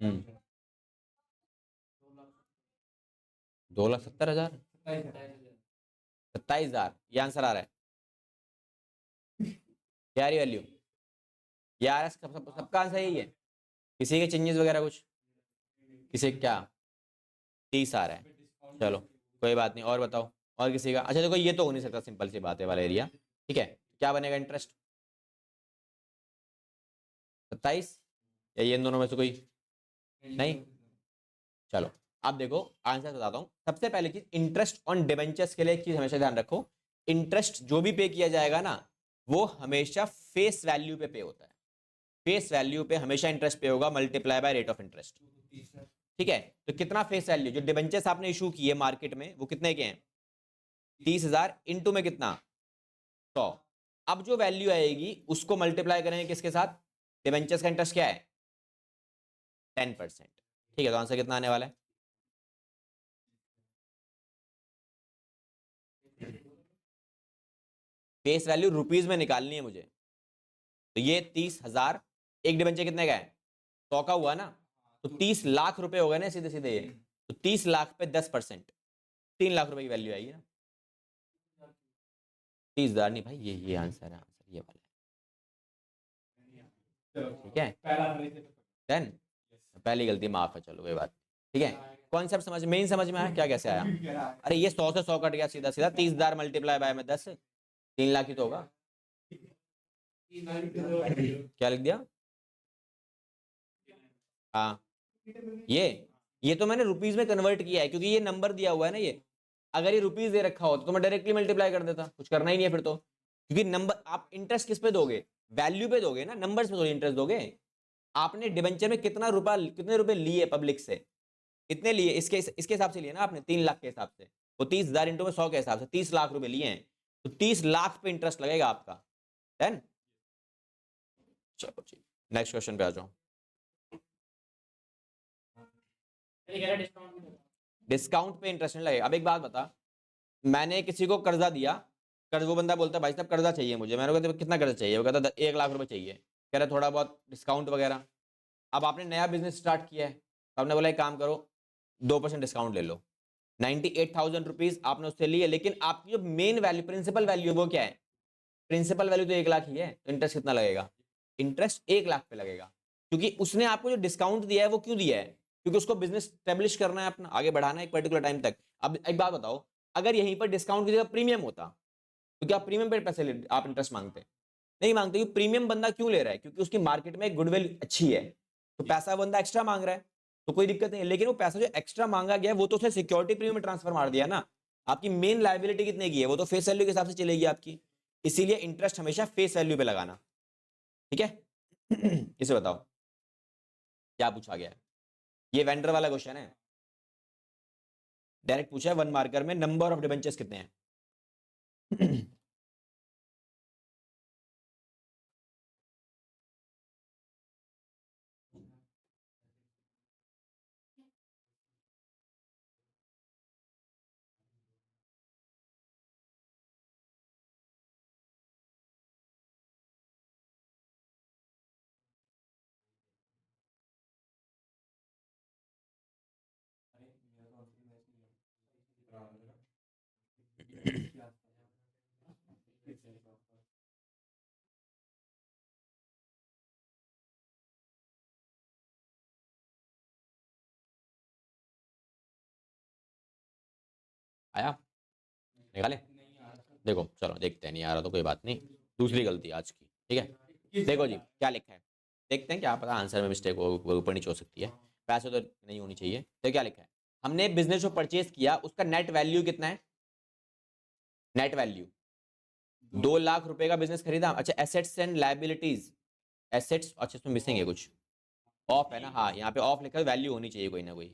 हम्म 2,70,000, 27,000, ये आंसर आ रहा है यार, वैल्यू यार, सबका आंसर यही है, किसी के चेंजेस वगैरह कुछ, किसी क्या 30 आ रहा है, चलो कोई बात नहीं। और बताओ, और किसी का? अच्छा देखो, ये तो हो नहीं सकता, सिंपल सी बात है वाला एरिया, ठीक है। क्या बनेगा इंटरेस्ट? 27, या ये इन दोनों में से कोई नहीं? चलो अब देखो आंसर बताता हूँ। सबसे पहले चीज, इंटरेस्ट ऑन डिबेंचर्स के लिए एक चीज हमेशा ध्यान रखो, इंटरेस्ट जो भी पे किया जाएगा ना वो हमेशा फेस वैल्यू पे होता है। फेस वैल्यू पे हमेशा इंटरेस्ट पे होगा, multiply by rate of interest, ठीक है। तो कितना फेस वैल्यू, जो डिबेंचर्स आपने इशू किए मार्केट में वो कितने के हैं? 30,000 इंटू में कितना? 100। अब जो वैल्यू आएगी उसको मल्टीप्लाई करेंगे किसके साथ? डिबेंचर्स का इंटरेस्ट क्या है? 10%, ठीक है। तो आंसर कितना आने वाला है? फेस वैल्यू रुपीज में निकालनी है मुझे, तो ये 30,000, एक डिबेंचर कितने का है? 100 का हुआ ना, तो 30 लाख रुपए हो गए ना सीधे सीधे ये। तो 30 लाख पे 10%, 3 लाख रुपए की वैल्यू आएगी ना। 30,000 नहीं भाई, ये आंसर है, आंसर ये वाला है, ठीक है। डन, पहली गलती माफ है, चलो कोई बात, ठीक है। कॉन्सेप्ट समझ, मेन समझ में आया क्या कैसे आया? अरे ये 100 से 100 कट गया सीधा सीधा, 30,000 मल्टीप्लाई बाय में 10, 3 लाख ही तो होगा। क्या लिख दिया? हाँ, ये तो मैंने रुपीज में कन्वर्ट किया है, क्योंकि ये नंबर दिया हुआ है ना, ये अगर ये रुपीज दे रखा हो तो मैं डायरेक्टली मल्टीप्लाई कर देता, कुछ करना ही नहीं है फिर तो। क्योंकि नंबर, आप इंटरेस्ट किस पे दोगे? वैल्यू पे दोगे ना, नंबर्स पे थोड़ी इंटरेस्ट दोगे। आपने डिबेंचर में कितने रुपए लिए पब्लिक से, कितने लिए, इसके हिसाब से लिए ना आपने, 3 लाख के हिसाब से। वो 30,000 इंटू में 100 के हिसाब से 30 लाख रुपए लिए हैं, तो 30 लाख पे इंटरेस्ट लगेगा आपका। डन, चलो जी नेक्स्ट क्वेश्चन पे आ जाओ। डिस्काउंट पे इंटरेस्ट नहीं लगेगा। अब एक बात बता, मैंने किसी को कर्जा दिया, कर्ज, वो बंदा बोलता है भाई साहब कर्जा चाहिए मुझे, मैंने कहा कितना कर्जा चाहिए? वो कहता 1 लाख रुपए चाहिए, कह रहा थोड़ा बहुत डिस्काउंट वगैरह। अब आपने नया बिजनेस स्टार्ट किया है, तो आपने बोला एक काम करो 2% डिस्काउंट ले लो, 98,000 रुपीज आपने उससे लिए, लेकिन आपकी जो मेन वैल्यू, प्रिंसिपल वैल्यू वो क्या है? प्रिंसिपल वैल्यू तो 1 लाख ही है, तो इंटरेस्ट कितना लगेगा? इंटरेस्ट 1 लाख पे लगेगा, क्योंकि उसने आपको जो डिस्काउंट दिया है वो क्यों दिया है, क्योंकि उसको बिजनेस स्टेब्लिश करना है, अपना आगे बढ़ाना है एक पर्टिकुलर टाइम तक। अब एक बात बताओ, अगर यहीं पर डिस्काउंट की जगह प्रीमियम होता तो क्या प्रीमियम पे पैसे आप इंटरेस्ट मांगते? नहीं मांगते, क्योंकि प्रीमियम बंदा क्यों ले रहा है, क्योंकि उसकी मार्केट में गुडविल अच्छी है, तो पैसा बंदा एक्स्ट्रा मांग रहा है, तो कोई दिक्कत नहीं है। लेकिन वो पैसा जो एक्स्ट्रा मांगा गया वो तो उसने सिक्योरिटी प्रीमियम में ट्रांसफर मार दिया ना। आपकी मेन लायबिलिटी कितने की है, वो तो फेस वैल्यू के हिसाब से चलेगी आपकी। इसीलिए इंटरेस्ट हमेशा फेस वैल्यू पे लगाना, ठीक है। इसे बताओ क्या पूछा गया है, ये वेंडर वाला क्वेश्चन है, डायरेक्ट पूछा है 1 मार्कर में, नंबर ऑफ डिबेंचर्स कितने हैं। आया, निकाले, देखो चलो देखते हैं, नहीं आ रहा तो कोई बात नहीं, दूसरी गलती आज की, ठीक है। देखो जी क्या लिखा है, देखते हैं, क्या पता आंसर में मिस्टेक हो, ऊपर नीचे हो सकती है, पैसे तो नहीं होनी चाहिए। तो क्या लिखा है, हमने बिजनेस जो परचेज किया उसका नेट वैल्यू कितना है, नेट वैल्यू 2 लाख रुपए का बिजनेस खरीदा। अच्छा एसेट्स एंड लायबिलिटीज, एसेट्स, अच्छा इसमें मिसिंग है कुछ, ऑफ है ना, हाँ यहाँ पे ऑफ लिखा है, वैल्यू होनी चाहिए कोई ना कोई,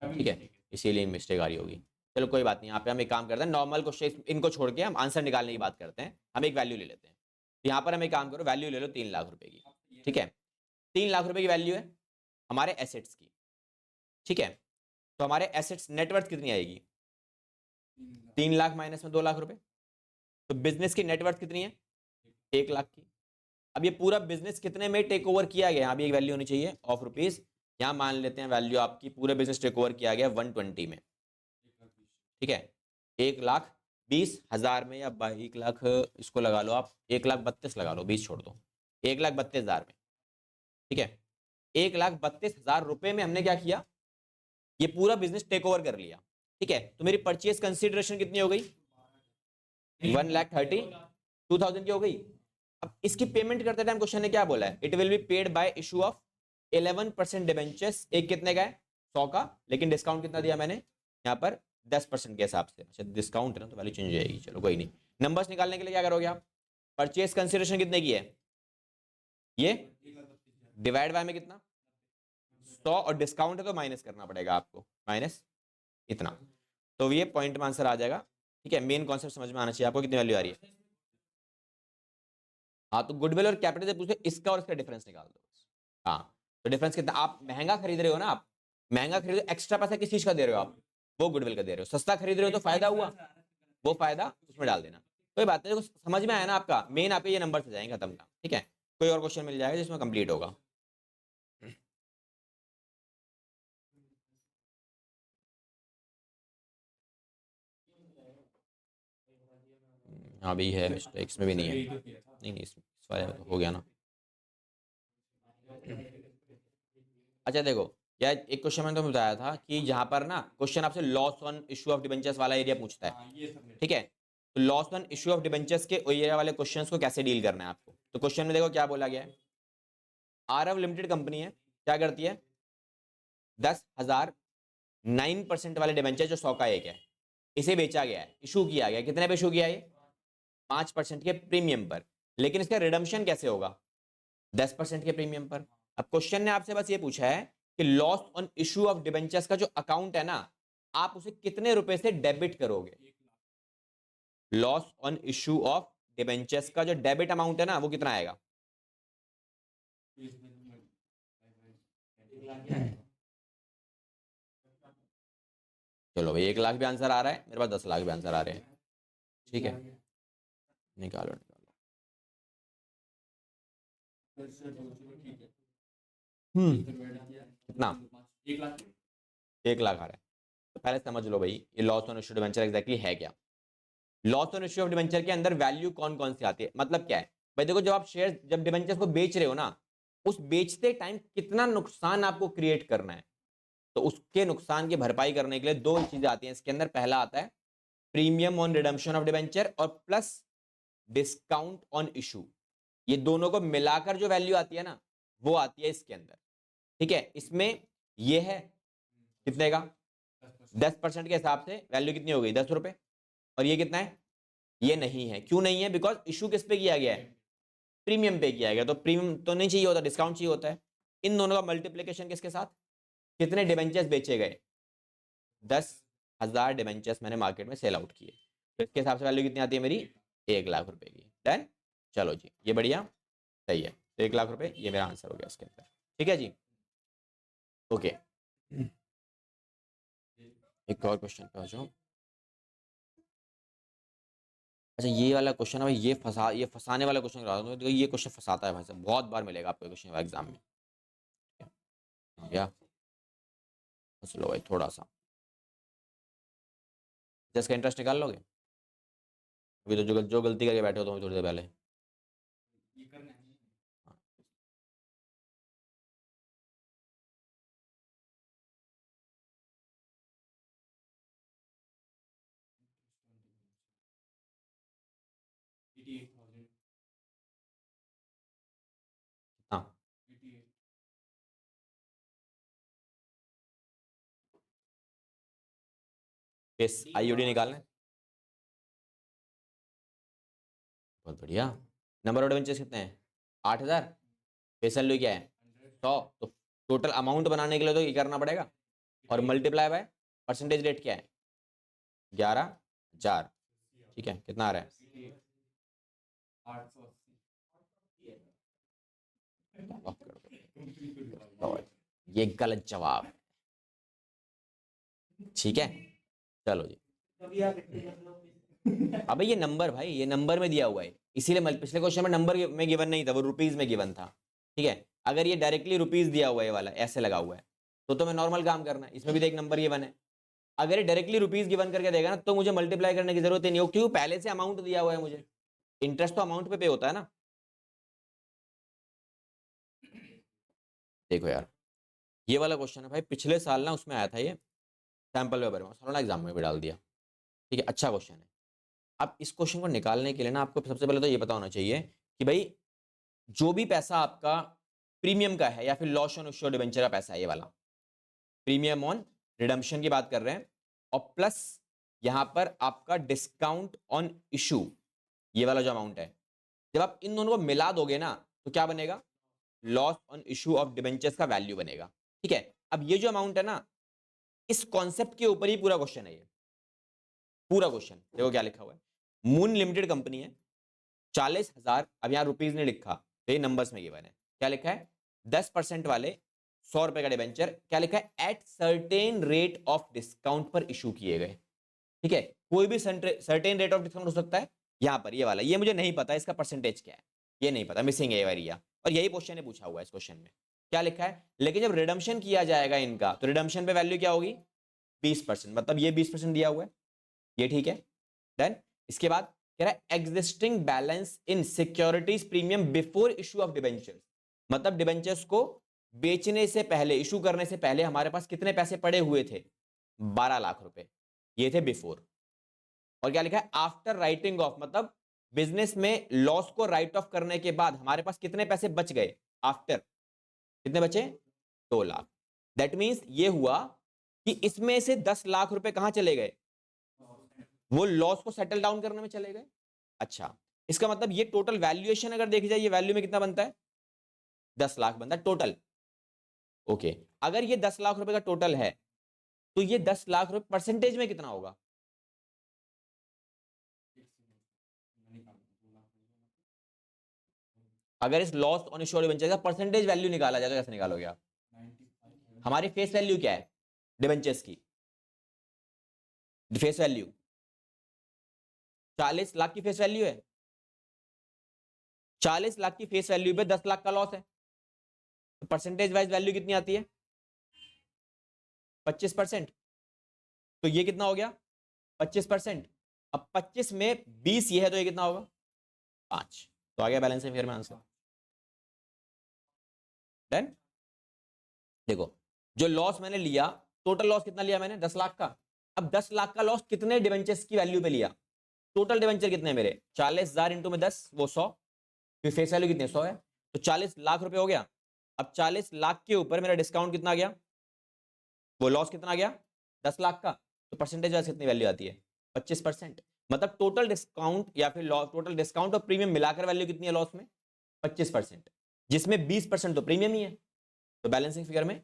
ठीक है, इसीलिए मिस्टेक आ रही होगी। चलो कोई बात नहीं, यहाँ पे हम एक काम करते हैं, नॉर्मल क्वेश्चन इनको छोड़ के हम आंसर निकालने की बात करते हैं, हम एक वैल्यू ले लेते हैं। तो यहाँ पर हम एक काम करो, वैल्यू ले लो 3 लाख रुपए की, ठीक है, 3 लाख रुपए की वैल्यू है हमारे एसेट्स की, ठीक है। तो हमारे एसेट्स नेटवर्थ कितनी आएगी, 3 लाख माइनस में 2 लाख रुपए, तो बिजनेस की नेटवर्थ कितनी है, 1 लाख की। अब ये पूरा बिजनेस कितने में टेक ओवर किया गया, यहाँ भी एक वैल्यू होनी चाहिए ऑफ रुपीज, यहाँ मान लेते हैं वैल्यू आपकी, पूरे बिजनेस टेक ओवर किया गया 120 में, ठीक है, 1,20,000 में, या 1 लाख इसको लगा लो आप, 1,32,000 लगा लो, 20 छोड़ दो, 1,32,000 में, ठीक है, 1,32,000 रुपए में हमने क्या किया, ये पूरा बिजनेस टेक ओवर कर लिया, ठीक है। तो मेरी परचेज कंसिडरेशन कितनी हो गई, 1,32,000 की हो गई। अब इसकी पेमेंट करते टाइम क्वेश्चन ने क्या बोला है, it will be paid by issue of 11% debentures, एक कितने का है, 100 का, लेकिन डिस्काउंट कितना दिया मैंने यहाँ पर 10% के हिसाब से, अच्छा डिस्काउंट है ना तो वैल्यू चेंज हो जाएगी, चलो कोई नहीं। नंबर्स निकालने के लिए क्या करोगे आप, परचेज कंसिडरेशन कितने की है, ये डिवाइड बाय में कितना 100, और डिस्काउंट है तो माइनस करना पड़ेगा आपको, माइनस इतना, तो ये पॉइंट में आंसर आ जाएगा, ठीक है। मेन कॉन्सेप्ट समझ में आना चाहिए आपको, कितनी वैल्यू आ रही है। हाँ तो गुडविल और कैपिटल से पूछते इसका और इसका डिफरेंस निकाल दो, हाँ तो डिफरेंस कितना, आप महंगा खरीद रहे हो ना, आप महंगा खरीद रहे हो, एक्स्ट्रा पैसा किस चीज का दे रहे हो आप, वो गुडविल का दे रहे हो, सस्ता खरीद रहे हो तो फायदा हुआ, वो फायदा उसमें डाल देना, कोई बात नहीं, समझ में आया ना आपका, मेन आपके ये नंबर से जाएंगे खत्म का, ठीक है। कोई और क्वेश्चन मिल जाएगा जिसमें कंप्लीट होगा। हाँ भी है मिस्टेक्स में भी नहीं है, नहीं नहीं इस वाले में तो हो गया ना। अच्छा देखो यार, एक क्वेश्चन मैंने तो बताया था कि जहां पर ना क्वेश्चन आपसे loss on issue of debentures वाला एरिया पूछता है, ठीक है, तो loss on issue of debentures के एरिया वाले क्वेश्चंस को कैसे डील करना है आपको, तो क्वेश्चन में देखो क्या बोला गया है, आरव लिमिटेड कंपनी है, क्या करती है, 10,000 9% वाले डिबेंचर जो 100 का एक है, इसे बेचा गया है, इशू किया गया, कितने पे इशू किया है, 5% के प्रीमियम पर, लेकिन इसका रिडम्पशन कैसे होगा, 10% के प्रीमियम पर। अब क्वेश्चन ने आपसे बस ये पूछा है कि loss on issue of debentures का जो अकाउंट है ना, आप उसे कितने रुपए से डेबिट करोगे, loss on issue of debentures का जो डेबिट अमाउंट है ना वो कितना आएगा, चलो भाई 1 लाख भी आंसर आ रहा है, मेरे पास 10 लाख भी आंसर आ रहे हैं, ठीक है, निकालो निकालो। कितना, 1 लाख आ रहा है, तो पहले समझ लो भाई ये loss on issue debenture exactly है क्या। Loss on issue of debenture के अंदर वैल्यू कौन कौन सी आती है, मतलब क्या है, भाई देखो, जब आप शेयर, जब डिबेंचर्स को बेच रहे हो ना, उस बेचते टाइम कितना नुकसान आपको क्रिएट करना है, तो उसके नुकसान की भरपाई करने के लिए दो चीजें आती हैं इसके अंदर। पहला आता है premium on redemption of debenture और प्लस डिस्काउंट ऑन इशू। ये दोनों को मिलाकर जो वैल्यू आती है ना, वो आती है इसके अंदर। ठीक है, इसमें ये है कितने का, 10% के हिसाब से वैल्यू कितनी हो गई, 10 रुपए। और ये कितना है, ये नहीं है। क्यों नहीं है? बिकॉज इशू किस पे किया गया है, प्रीमियम पे किया गया। तो प्रीमियम तो नहीं चाहिए होता, डिस्काउंट चाहिए होता है। इन दोनों का मल्टीप्लीकेशन किसके साथ, कितने डिबेंचर्स बेचे गए, 10,000 डिबेंचर्स मैंने मार्केट में सेल आउट किए, तो इसके हिसाब से वैल्यू कितनी आती है मेरी, 1,00,000 रुपए की। डन, चलो जी, ये बढ़िया, सही है। तो 1,00,000 रुपए ये मेरा आंसर हो गया इसके अंदर। ठीक है जी, ओके। एक और क्वेश्चन पे आ जाओ। अच्छा, ये वाला क्वेश्चन है भाई, ये फंसाने वाला क्वेश्चन करा दूं, तो ये क्वेश्चन फंसाता है भाई साहब, बहुत बार मिलेगा आपको क्वेश्चन एग्जाम में। या लो भाई, थोड़ा सा जिसका इंटरेस्ट निकाल लोगे। अभी तो जो गलती करके बैठे हो तो थोड़ी देर पहले। ये करना है। हाँ, फेस आईओडी निकालना है, बहुत बढ़िया। नंबर ऑफ डिबेंचर्स कितने हैं, 8,000। फेस वैल्यू क्या है, 100। तो टोटल अमाउंट बनाने के लिए तो ये करना पड़ेगा, और मल्टीप्लाई बाय परसेंटेज रेट क्या है, 11,000। ठीक है, कितना आ रहा है, 880। ये गलत जवाब है। ठीक है, चलो जी। अबे ये नंबर भाई, ये नंबर में दिया हुआ है, इसीलिए पिछले क्वेश्चन में नंबर में गिवन नहीं था, वो रुपीज में गिवन था। ठीक है, अगर ये डायरेक्टली रुपीज दिया हुआ है वाला ऐसे लगा हुआ है, तो मैं नॉर्मल काम करना है, इसमें भी देख नंबर गिवन है। अगर ये डायरेक्टली रुपीज गिवन करके देगा ना, तो मुझे मल्टीप्लाई करने की जरूरत ही नहीं हो, क्योंकि पहले से अमाउंट दिया हुआ है मुझे। इंटरेस्ट तो अमाउंट पे होता है ना। देखो यार, ये वाला क्वेश्चन है भाई, पिछले साल ना उसमें आया था ये, सैंपल पेपर में, सालों एग्जाम में भी डाल दिया। ठीक है, अच्छा क्वेश्चन है। अब इस क्वेश्चन को निकालने के लिए ना आपको सबसे पहले तो ये पता होना चाहिए कि भाई जो भी पैसा आपका प्रीमियम का है या फिर लॉस ऑन इश्यू डिबेंचर का पैसा है, ये वाला प्रीमियम ऑन रिडम्पशन की बात कर रहे हैं, और प्लस यहां पर आपका डिस्काउंट ऑन इशू, ये वाला जो अमाउंट है, जब आप इन दोनों को मिला दोगे ना, तो क्या बनेगा, loss on issue of debentures का वैल्यू बनेगा। ठीक है, अब ये जो अमाउंट है ना, इस कॉन्सेप्ट के ऊपर ही पूरा क्वेश्चन है ये, पूरा क्वेश्चन देखो क्या लिखा हुआ है। मून लिमिटेड कंपनी है, 40,000, अब यहाँ रुपीज नहीं लिखा, तो ये नंबर्स में गिवन है। क्या लिखा है, 10% वाले 100 रुपए का डिबेंचर, क्या लिखा है, at certain rate of discount पर इशू किए गए। ठीक है, कोई भी सर्टेन रेट ऑफ डिस्काउंट हो सकता है, यहाँ पर ये वाला, ये मुझे नहीं पता इसका परसेंटेज क्या है, ये नहीं पता, मिसिंग है ये वाला, और यही क्वेश्चन ने पूछा हुआ है इस क्वेश्चन में। क्या लिखा है, लेकिन जब रिडम्पशन किया जाएगा इनका, तो रिडम्पशन पे वैल्यू क्या होगी, 20%, मतलब ये 20% दिया हुआ है, ये ठीक है। डन, इसके बाद कह रहा है existing balance in securities premium before issue of debentures, मतलब डिबेंचर्स को बेचने से पहले, इशू करने से पहले हमारे पास कितने पैसे पड़े हुए थे, 12 लाख रुपए, ये थे बिफोर। और क्या लिखा है, आफ्टर राइटिंग ऑफ, मतलब बिजनेस में लॉस को राइट ऑफ करने के बाद हमारे पास कितने पैसे बच गए, आफ्टर कितने बचे, 2 लाख। दैट मींस ये हुआ कि इसमें से 10 लाख रुपए कहां चले गए, वो लॉस को सेटल डाउन करने में चले गए। अच्छा, इसका मतलब ये टोटल वैल्यूएशन अगर देखी जाए, ये वैल्यू में कितना बनता है, 10 लाख बनता है टोटल। ओके, अगर ये 10 लाख रुपए का टोटल है, तो ये 10 लाख रुपए परसेंटेज में कितना होगा, अगर इस लॉस ऑन इश्यू डिबेंचर का परसेंटेज वैल्यू निकाला जाए तो कैसे निकालोगे आप, हमारी फेस वैल्यू क्या है डिबेंचर्स की, फेस वैल्यू 40 लाख की फेस वैल्यू है, 40 लाख की फेस वैल्यू पे 10 लाख का लॉस है, तो परसेंटेज वाइज वैल्यू कितनी आती है, 25%। तो ये कितना हो गया, 25%। अब 25 में 20 ये है, तो ये कितना होगा, 5। तो आ गया बैलेंसिंग फिगर में आंसर। डन। देखो जो लॉस मैंने लिया, टोटल लॉस कितना लिया मैंने, 10 लाख का। अब 10 लाख का लॉस कितने डिवेंचर्स की वैल्यू पे लिया, टोटल डिवेंचर कितने हैं मेरे, 40,000 इंटू में 10 वो 100, फिर फेस वैल्यू कितनी है 100 है, तो 40 लाख रुपए हो गया। अब 40 लाख के ऊपर मेरा डिस्काउंट कितना आ गया, वो लॉस कितना आ गया 10 लाख का, तो परसेंटेज वाइज कितनी वैल्यू आती है 25%। मतलब टोटल डिस्काउंट या फिर टोटल डिस्काउंट और प्रीमियम मिलाकर वैल्यू कितनी है लॉस में 25%, जिसमें 20% तो प्रीमियम ही है। तो बैलेंसिंग फिगर में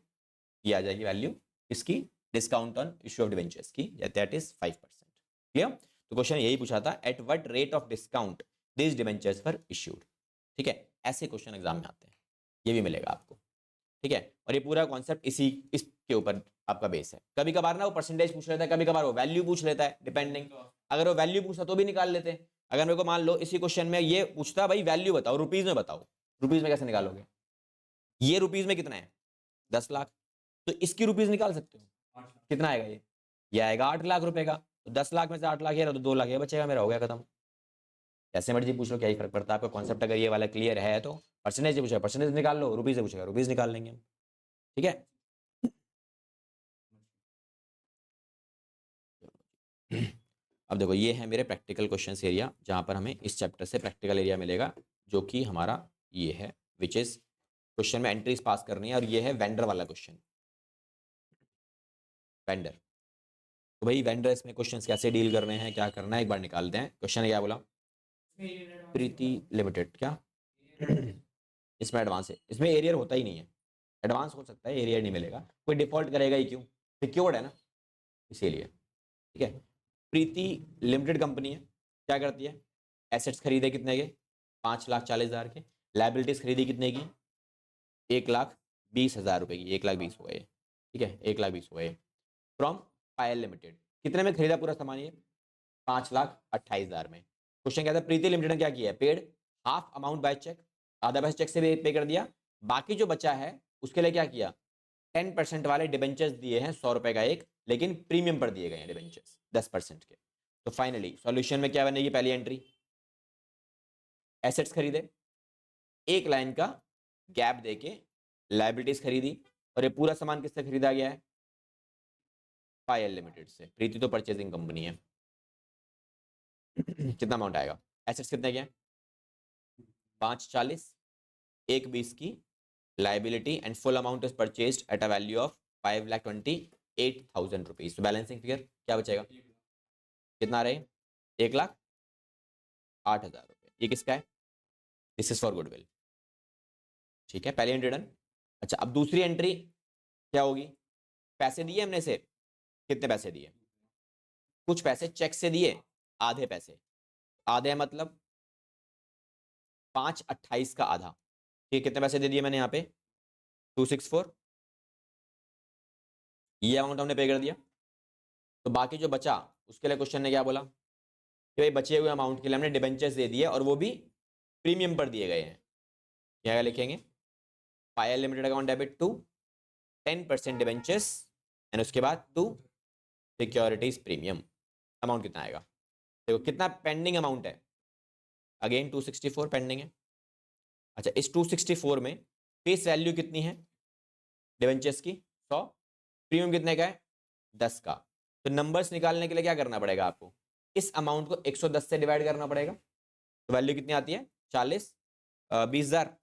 ये आ जाएगी वैल्यू इसकी, discount on issue of debentures की, दैट इज 5%। क्लियर। तो क्वेश्चन यही पूछा था, at what rate of discount this debentures were issued. ठीक है, ऐसे क्वेश्चन एग्जाम में आते हैं, ये भी मिलेगा आपको। ठीक है, और ये पूरा कॉन्सेप्ट इसके ऊपर आपका बेस है। कभी कभार ना वो परसेंटेज पूछ लेता है, कभी कभार वो वैल्यू पूछ लेता है, डिपेंडिंग। अगर वो वैल्यू पूछता तो भी निकाल लेते हैं। अगर मेरे को मान लो इसी क्वेश्चन में ये पूछता भाई वैल्यू बताओ, रुपीज में बताओ, रुपीज में कैसे निकालोगे, ये रुपीज में कितना है 10 लाख, तो इसकी रुपीज निकाल सकते हो, कितना आएगा ये आएगा 8 लाख रुपए का। तो 10 लाख में से 8 लाख ये रहा, तो 2 लाख ये बचेगा मेरा, हो गया खत्म। जैसे मर्जी पूछ लो, क्या ही फर्क पड़ता है आपका कॉन्सेप्ट, अगर ये वाला क्लियर है तो परसेंटेज से पूछेगा परसेंटेज निकाल लो, रुपीज से पूछेगा रुपीज निकाल लेंगे हम। ठीक है। अब देखो ये है मेरे प्रैक्टिकल क्वेश्चंस एरिया, जहां पर हमें इस चैप्टर से प्रैक्टिकल एरिया मिलेगा, जो कि हमारा ये है, विच इज क्वेश्चन में एंट्रीज पास करनी है, और ये है वेंडर वाला क्वेश्चन। वेंडर, तो भाई वेंडर इसमें क्वेश्चंस कैसे डील करने हैं, क्या करना है, एक बार निकालते हैं। क्वेश्चन क्या बोला, प्रीति लिमिटेड क्या इसमें एडवांस है, इसमें एरियर होता ही नहीं है, एडवांस हो सकता है एरियर नहीं मिलेगा, कोई डिफॉल्ट करेगा ही क्यों, सिक्योर्ड है ना, इसीलिए। ठीक है, प्रीति लिमिटेड कंपनी है, क्या करती है, एसेट्स खरीदे कितने के 5,40,000 के, लाइबिलिटीज खरीदी कितने की 1,20,000 रुपए की, 1,20,000 हो गए। ठीक है, 1,20,000 हो गए फ्रॉम पायल लिमिटेड। कितने में खरीदा पूरा सामान, ये 5,28,000 में। क्वेश्चन क्या था, प्रीति लिमिटेड ने क्या किया है, paid half amount by cheque, आधा पैसा चेक से पे कर दिया, बाकी जो बचा है उसके लिए क्या किया, 10% वाले डिबेंचर्स दिए हैं 100 रुपए का एक, लेकिन प्रीमियम पर दिए गए हैं डिबेंचर्स 10% के। तो फाइनली सॉल्यूशन में क्या बनेगी, पहली एंट्री एसेट्स खरीदे, एक लाइन का गैप देके लाइबिलिटीज खरीदी, और ये पूरा सामान किससे खरीदा गया है, पायल लिमिटेड से। प्रीति तो परचेजिंग कंपनी है। कितना अमाउंट आएगा, एसेट्स कितने के हैं 5,40, 1,20 की liability, and full amount is purchased at a value of 5,28,000 rupees. तो बैलेंसिंग फिगर क्या बचेगा, कितना रहे 1,08,000 रुपये। ये किसका है, दिस इज फॉर गुडविल। ठीक है, पहली एंट्री डन। अच्छा, अब दूसरी एंट्री क्या होगी, पैसे दिए हमने से, कितने पैसे दिए, कुछ पैसे चेक से दिए, आधे पैसे, आधे मतलब 5,28 का आधा। ठीक, कितने पैसे दे दिए मैंने यहाँ पे 264, ये अमाउंट हमने पे कर दिया। तो बाकी जो बचा उसके लिए क्वेश्चन ने क्या बोला कि भाई बचे हुए अमाउंट के लिए हमने डिबेंचर्स दे दिए, और वो भी प्रीमियम पर दिए गए हैं। क्या लिखेंगे, Payal limited account debit to 10% debentures, and उसके बाद टू सिक्योरिटीज प्रीमियम। अमाउंट कितना आएगा, देखो कितना पेंडिंग अमाउंट है, अगेन 264 पेंडिंग है। अच्छा, इस 264 में फेस वैल्यू कितनी है डिबेंचर्स की 100, प्रीमियम कितने का है 10 का। तो नंबर्स निकालने के लिए क्या करना पड़ेगा आपको, इस अमाउंट को 110 से डिवाइड करना पड़ेगा। तो वैल्यू कितनी आती है 40, 20,000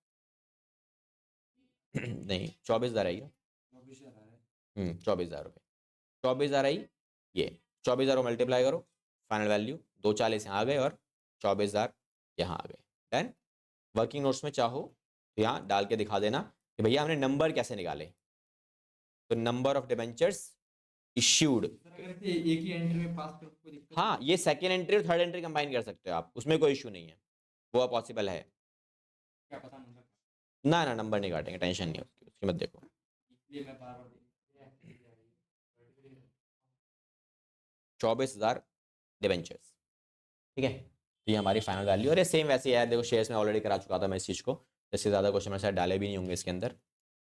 नहीं 24,000 आई है, 24,000 रुपये, 24,000 आई, ये 24,000 मल्टीप्लाई करो, फाइनल वैल्यू 240 यहाँ आ गए, और 24,000 यहाँ आ गए। डन। वर्किंग नोट्स में चाहो तो यहाँ डाल के दिखा देना कि भैया हमने नंबर कैसे निकाले। तो नंबर ऑफ डिबेंचर्स इश्यूड, एक ही एंट्री में पास करो, कोई दिक्कत हाँ ये सेकेंड एंट्री और थर्ड एंट्री कंबाइन कर सकते हो आप, उसमें कोई इशू नहीं है, वो पॉसिबल है। क्या पता नंबर, ना ना नंबर नहीं काटेंगे, टेंशन नहीं है उसकी मत देखो। इसलिए मैं बार बार 24,000 डिबेंचर्स। ठीक है, तो ये हमारी फाइनल वैल्यू, और ये सेम वैसे ही है, देखो शेयर्स में ऑलरेडी करा चुका था मैं इस चीज़ को, इससे ज़्यादा क्वेश्चन मेरे साथ डाले भी नहीं होंगे इसके अंदर,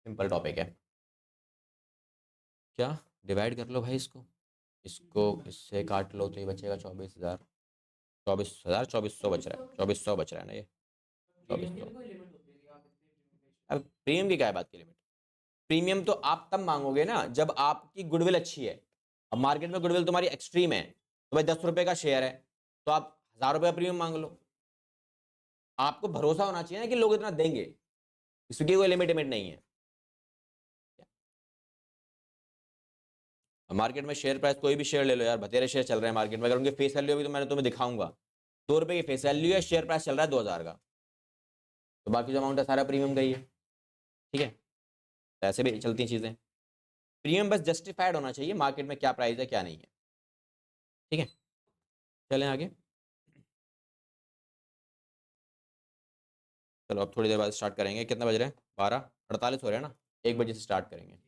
सिंपल टॉपिक है। क्या डिवाइड कर लो भाई इसको, इसको इससे काट लो तो ये बचेगा 24,000, 24,000 2400 बच रहा है, 2400 बच रहा है ना ये, अब प्रीमियम की क्या है बात की लिमिट? प्रीमियम तो आप तब मांगोगे ना जब आपकी गुडविल अच्छी है। अब मार्केट में गुडविल तुम्हारी एक्सट्रीम है, तो भाई 10 रुपए का शेयर है तो आप 1000 रुपये का प्रीमियम मांग लो। आपको भरोसा होना चाहिए ना कि लोग इतना देंगे, इसकी कोई लिमिट नहीं है। मार्केट में शेयर प्राइस कोई भी शेयर ले लो यार, बतेरे शेयर चल रहे हैं मार्केट में, अगर उनकी फेस वैल्यू भी तो मैंने तुम्हें दिखाऊंगा, 2 रुपए की फेस वैल्यू है, शेयर प्राइस चल रहा है 2000 का, तो बाकी जो अमाउंट है सारा प्रीमियम का ही है। ठीक है, तो ऐसे भी चलती चीजें। प्रीमियम बस जस्टिफाइड होना चाहिए मार्केट में क्या प्राइस है क्या नहीं है। ठीक है, चलें आगे। चलो अब थोड़ी देर बाद स्टार्ट करेंगे। कितना बज रहे हैं? 12:48 हो रहे हैं ना, 1 बजे से स्टार्ट करेंगे।